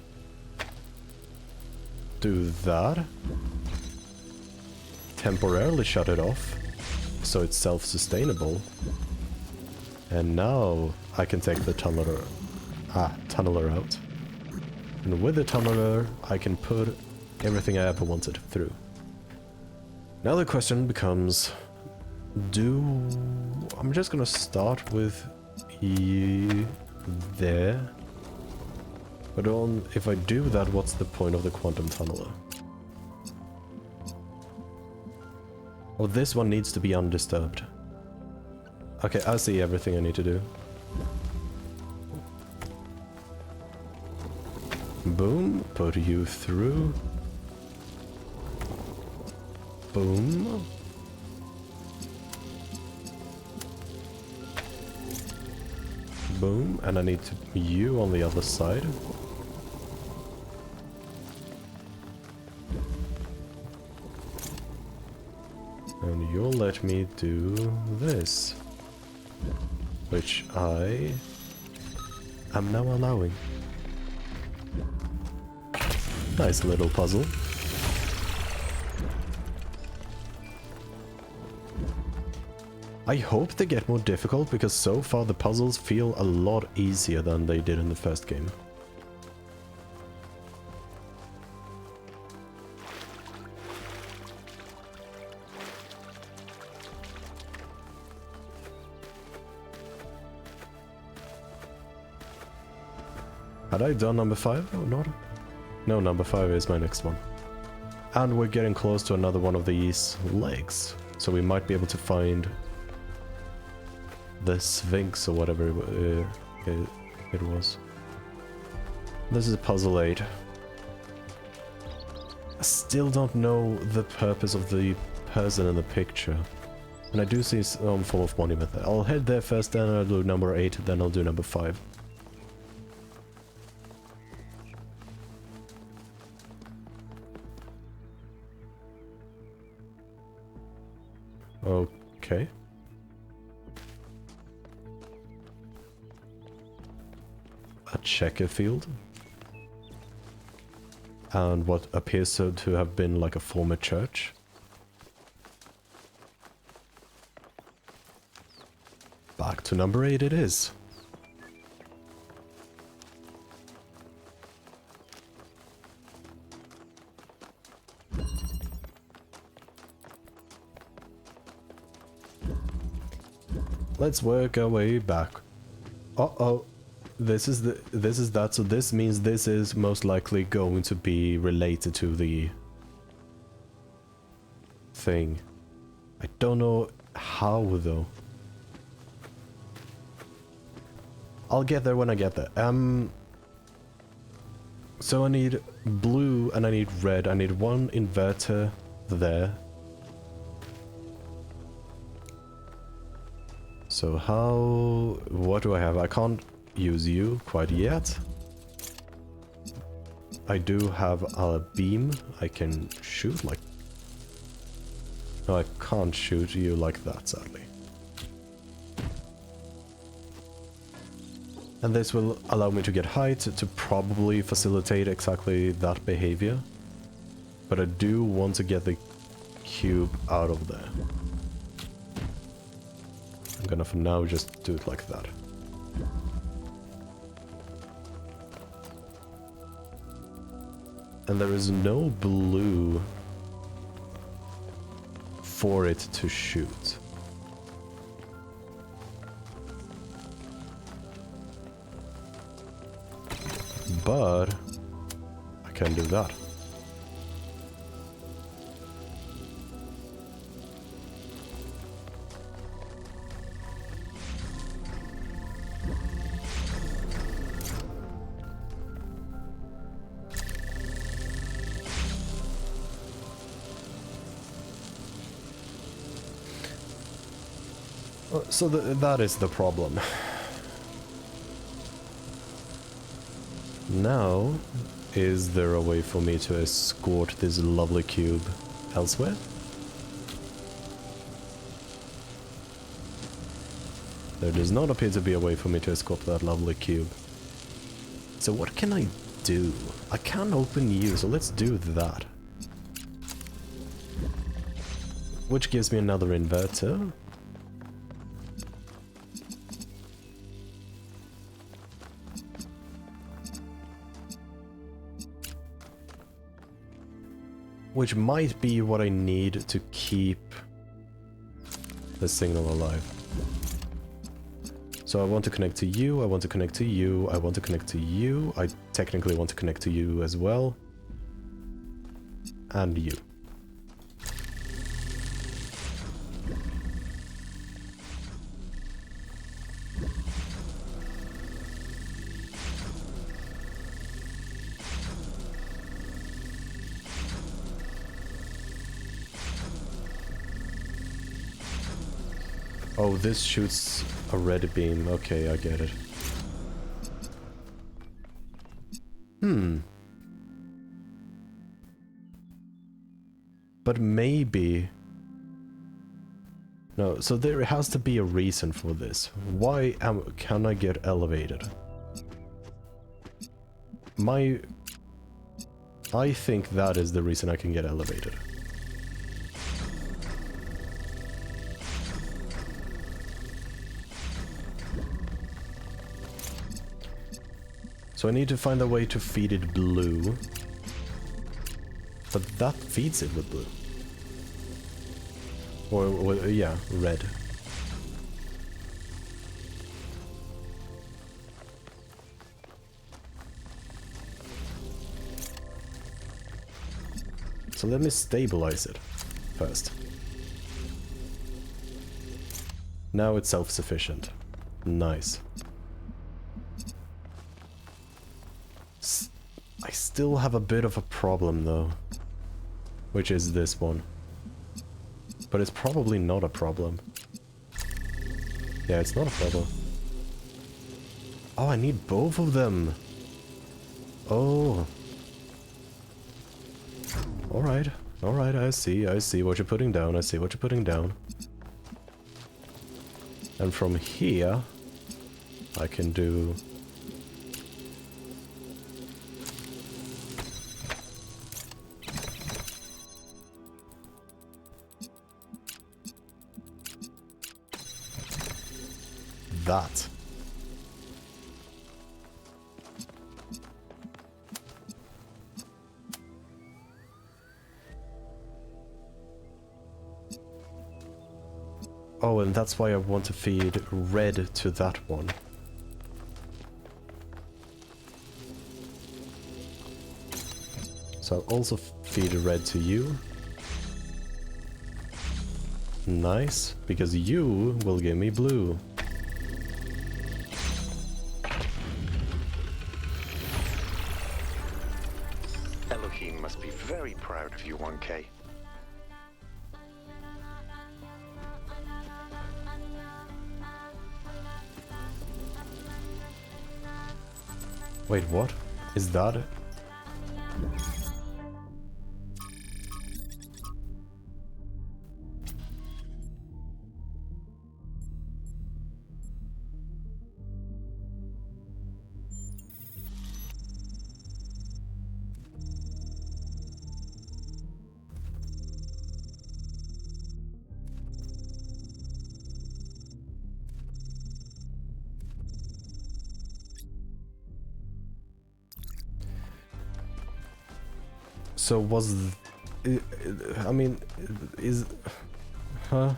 do that. Temporarily shut it off, so it's self-sustainable. And now I can take the tunneler out. And with the tunneler, I can put everything I ever wanted through. Now the question becomes, I'm just gonna start with there. But if I do that, what's the point of the quantum tunneler? Oh, this one needs to be undisturbed. Okay, I see everything I need to do. Boom, put you through. Boom. Boom, and I need you on the other side. And you'll let me do this, which I am now allowing. Nice little puzzle. I hope they get more difficult, because so far the puzzles feel a lot easier than they did in the first game. Had I done number 5 or not? No, number 5 is my next one. And we're getting close to another one of these legs. So we might be able to find the Sphinx or whatever it was. This is puzzle 8. I still don't know the purpose of the person in the picture. And I do see some form of monument there. I'll head there first, then I'll do number 8, then I'll do number 5. Okay. A checker field. And what appears to have been like a former church. Back to number 8 it is. Let's work our way back. Uh-oh. This is that, so this means this is most likely going to be related to the thing. I don't know how though. I'll get there when I get there. So I need blue and I need red. I need one inverter there. So what do I have? I can't use you quite yet. I do have a beam I can shoot like... No, I can't shoot you like that, sadly. And this will allow me to get height to probably facilitate exactly that behavior. But I do want to get the cube out of there. I'm gonna for now just do it like that. And there is no blue for it to shoot. But I can do that. So that is the problem. Now, is there a way for me to escort this lovely cube elsewhere? There does not appear to be a way for me to escort that lovely cube. So what can I do? I can open you, so let's do that. Which gives me another inverter. Which might be what I need to keep the signal alive. So I want to connect to you, I want to connect to you, I want to connect to you, I technically want to connect to you as well. And you. Oh, this shoots a red beam. Okay, I get it. But maybe... No, so there has to be a reason for this. Why can I get elevated? I think that is the reason I can get elevated. So I need to find a way to feed it blue. But that feeds it with blue. Or yeah, red. So let me stabilize it first. Now it's self-sufficient. Nice. I still have a bit of a problem though, which is this one. But it's probably not a problem. Yeah, it's not a problem. Oh, I need both of them. Oh. Alright, alright, I see what you're putting down, I see what you're putting down. And from here, I can do... that. Oh, and that's why I want to feed red to that one. So I'll also feed red to you. Nice, because you will give me blue. Elohim must be very proud of you, 1K. Wait, what? Is that it? So was... I mean, is... Huh?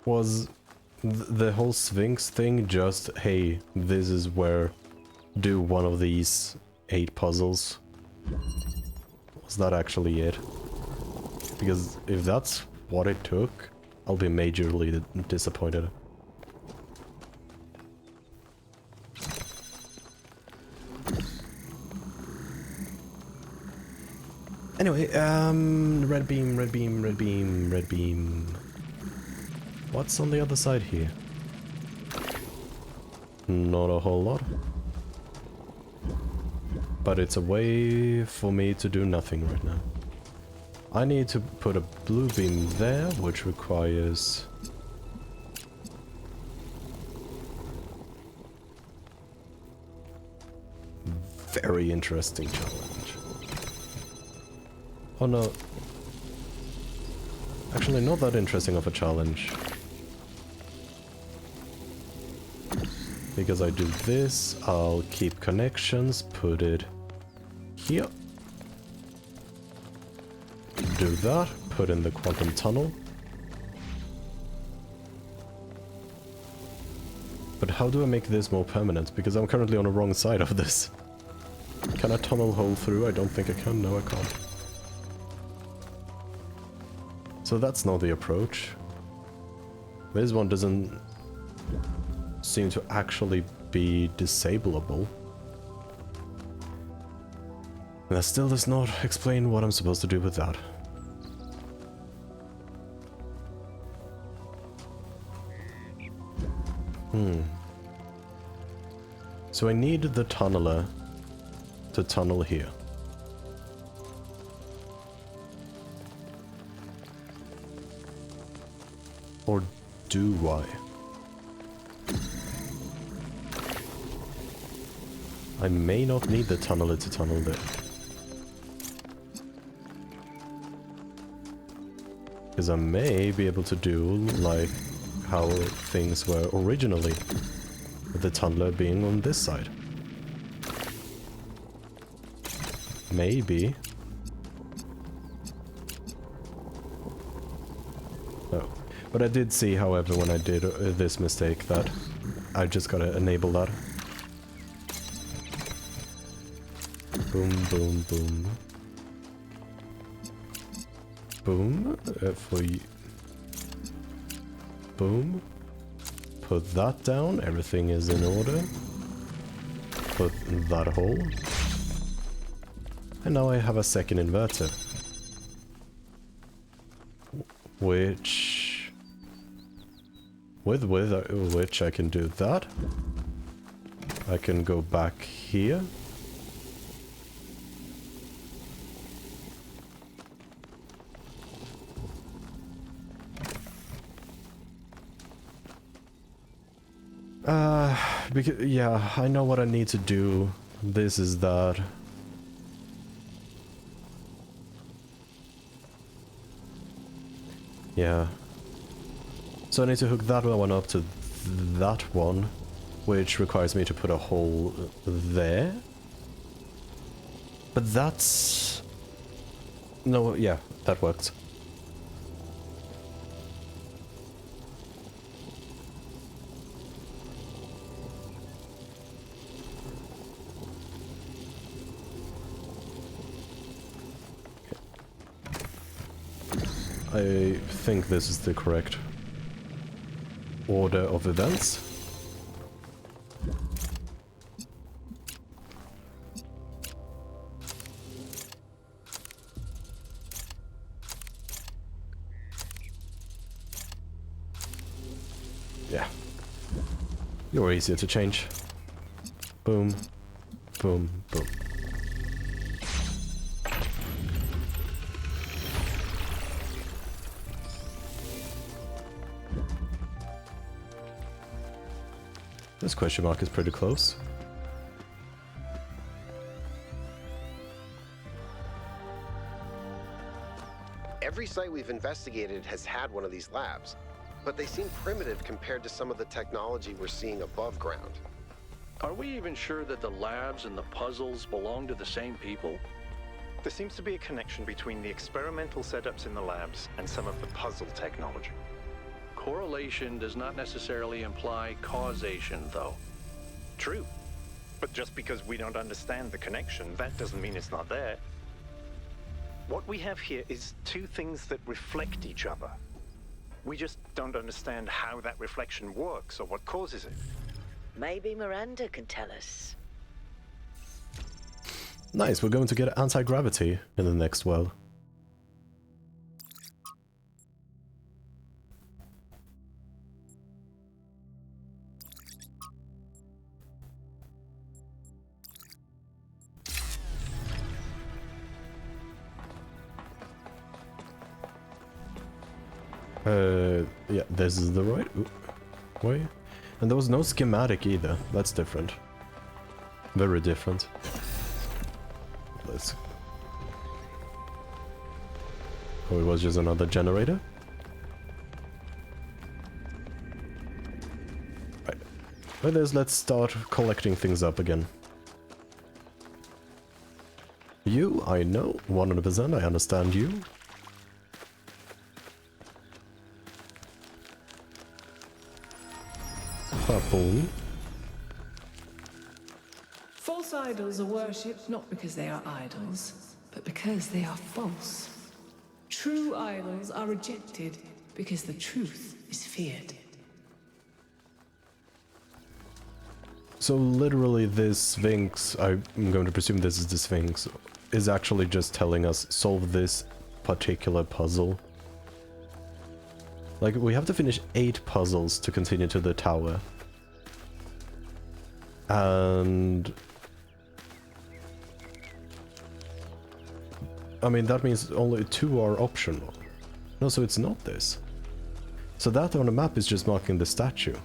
Was the whole Sphinx thing just, hey, this is where do one of these 8 puzzles? Was that actually it? Because if that's what it took, I'll be majorly disappointed. Anyway, red beam, red beam, red beam, red beam. What's on the other side here? Not a whole lot. But it's a way for me to do nothing right now. I need to put a blue beam there, which requires... very interesting challenge. Oh no. Actually, not that interesting of a challenge. Because I do this, I'll keep connections, put it here. Do that, put in the quantum tunnel. But how do I make this more permanent? Because I'm currently on the wrong side of this. Can I tunnel hole through? I don't think I can. No, I can't. So that's not the approach. This one doesn't seem to actually be disableable. And that still does not explain what I'm supposed to do with that. So I need the tunneler to tunnel here. Or do I? I may not need the tunneler to tunnel there. Because I may be able to do like how things were originally, with the tunneler being on this side. Maybe. Oh. But I did see, however, when I did this mistake, that I just gotta enable that. Boom, boom, boom. Boom. For you. Boom. Put that down. Everything is in order. Put that hole. And now I have a second inverter. Which... With which I can do that. I can go back here. Because, yeah, I know what I need to do. This is that. Yeah. So I need to hook that one up to that one, which requires me to put a hole there. But that's... No, yeah, that works. I think this is the correct order of events. Yeah. You're easier to change. Boom. Boom. Boom. This question mark is pretty close. Every site we've investigated has had one of these labs, but they seem primitive compared to some of the technology we're seeing above ground. Are we even sure that the labs and the puzzles belong to the same people? There seems to be a connection between the experimental setups in the labs and some of the puzzle technology. Correlation does not necessarily imply causation, though. True. But just because we don't understand the connection, that doesn't mean it's not there. What we have here is two things that reflect each other. We just don't understand how that reflection works or what causes it. Maybe Miranda can tell us. Nice, we're going to get anti-gravity in the next world. Yeah, this is the right way. And there was no schematic either. That's different. Very different. Let's... Oh, it was just another generator? Right. With this, let's start collecting things up again. You, I know, 100%, I understand you. Purple. False idols are worshipped not because they are idols, but because they are false. True idols are rejected because the truth is feared. So literally this Sphinx, I'm going to presume this is the Sphinx, is actually just telling us solve this particular puzzle. Like, we have to finish 8 puzzles to continue to the tower. And... I mean, that means only 2 are optional. No, so it's not this. So that on the map is just marking the statue.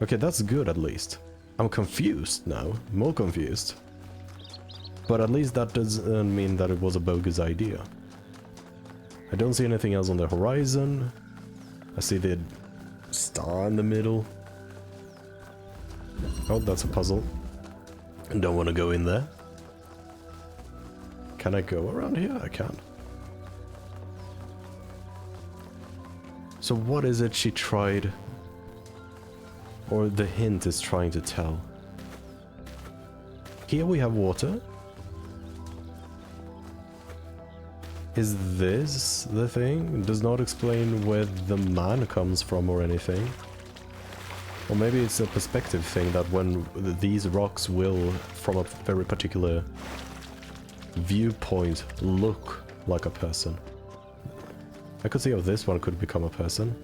Okay, that's good at least. I'm confused now, more confused. But at least that doesn't mean that it was a bogus idea. I don't see anything else on the horizon. I see the star in the middle. Oh, that's a puzzle. I don't want to go in there. Can I go around here? I can. So what is it she tried? Or the hint is trying to tell. Here we have water. Is this the thing? It does not explain where the man comes from or anything. Or maybe it's a perspective thing that when these rocks will, from a very particular viewpoint, look like a person. I could see how this one could become a person.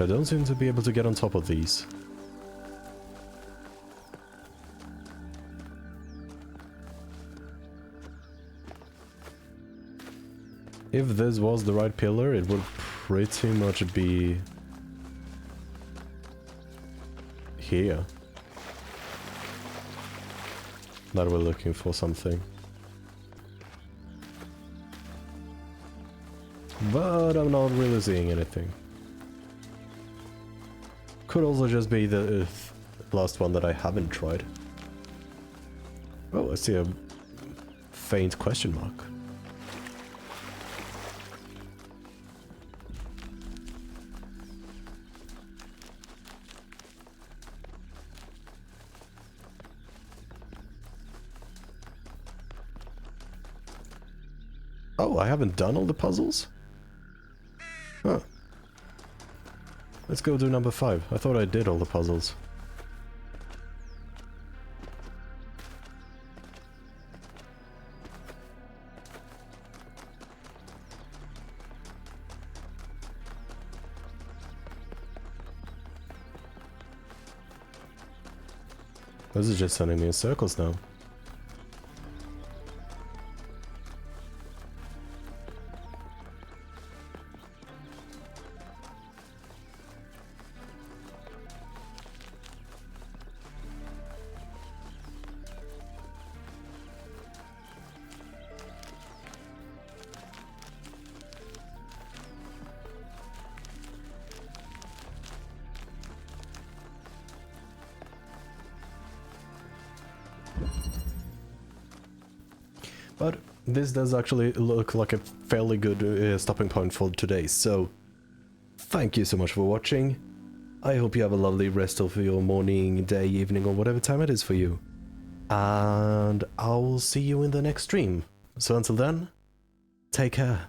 I don't seem to be able to get on top of these. If this was the right pillar, it would pretty much be here that we're looking for something. But I'm not really seeing anything. Could also just be the last one that I haven't tried. Oh, I see a faint question mark. Oh, I haven't done all the puzzles? Huh. Let's go do number 5. I thought I did all the puzzles. This is just sending me in circles now. But this does actually look like a fairly good stopping point for today, so thank you so much for watching. I hope you have a lovely rest of your morning, day, evening, or whatever time it is for you. And I'll see you in the next stream. So until then, take care.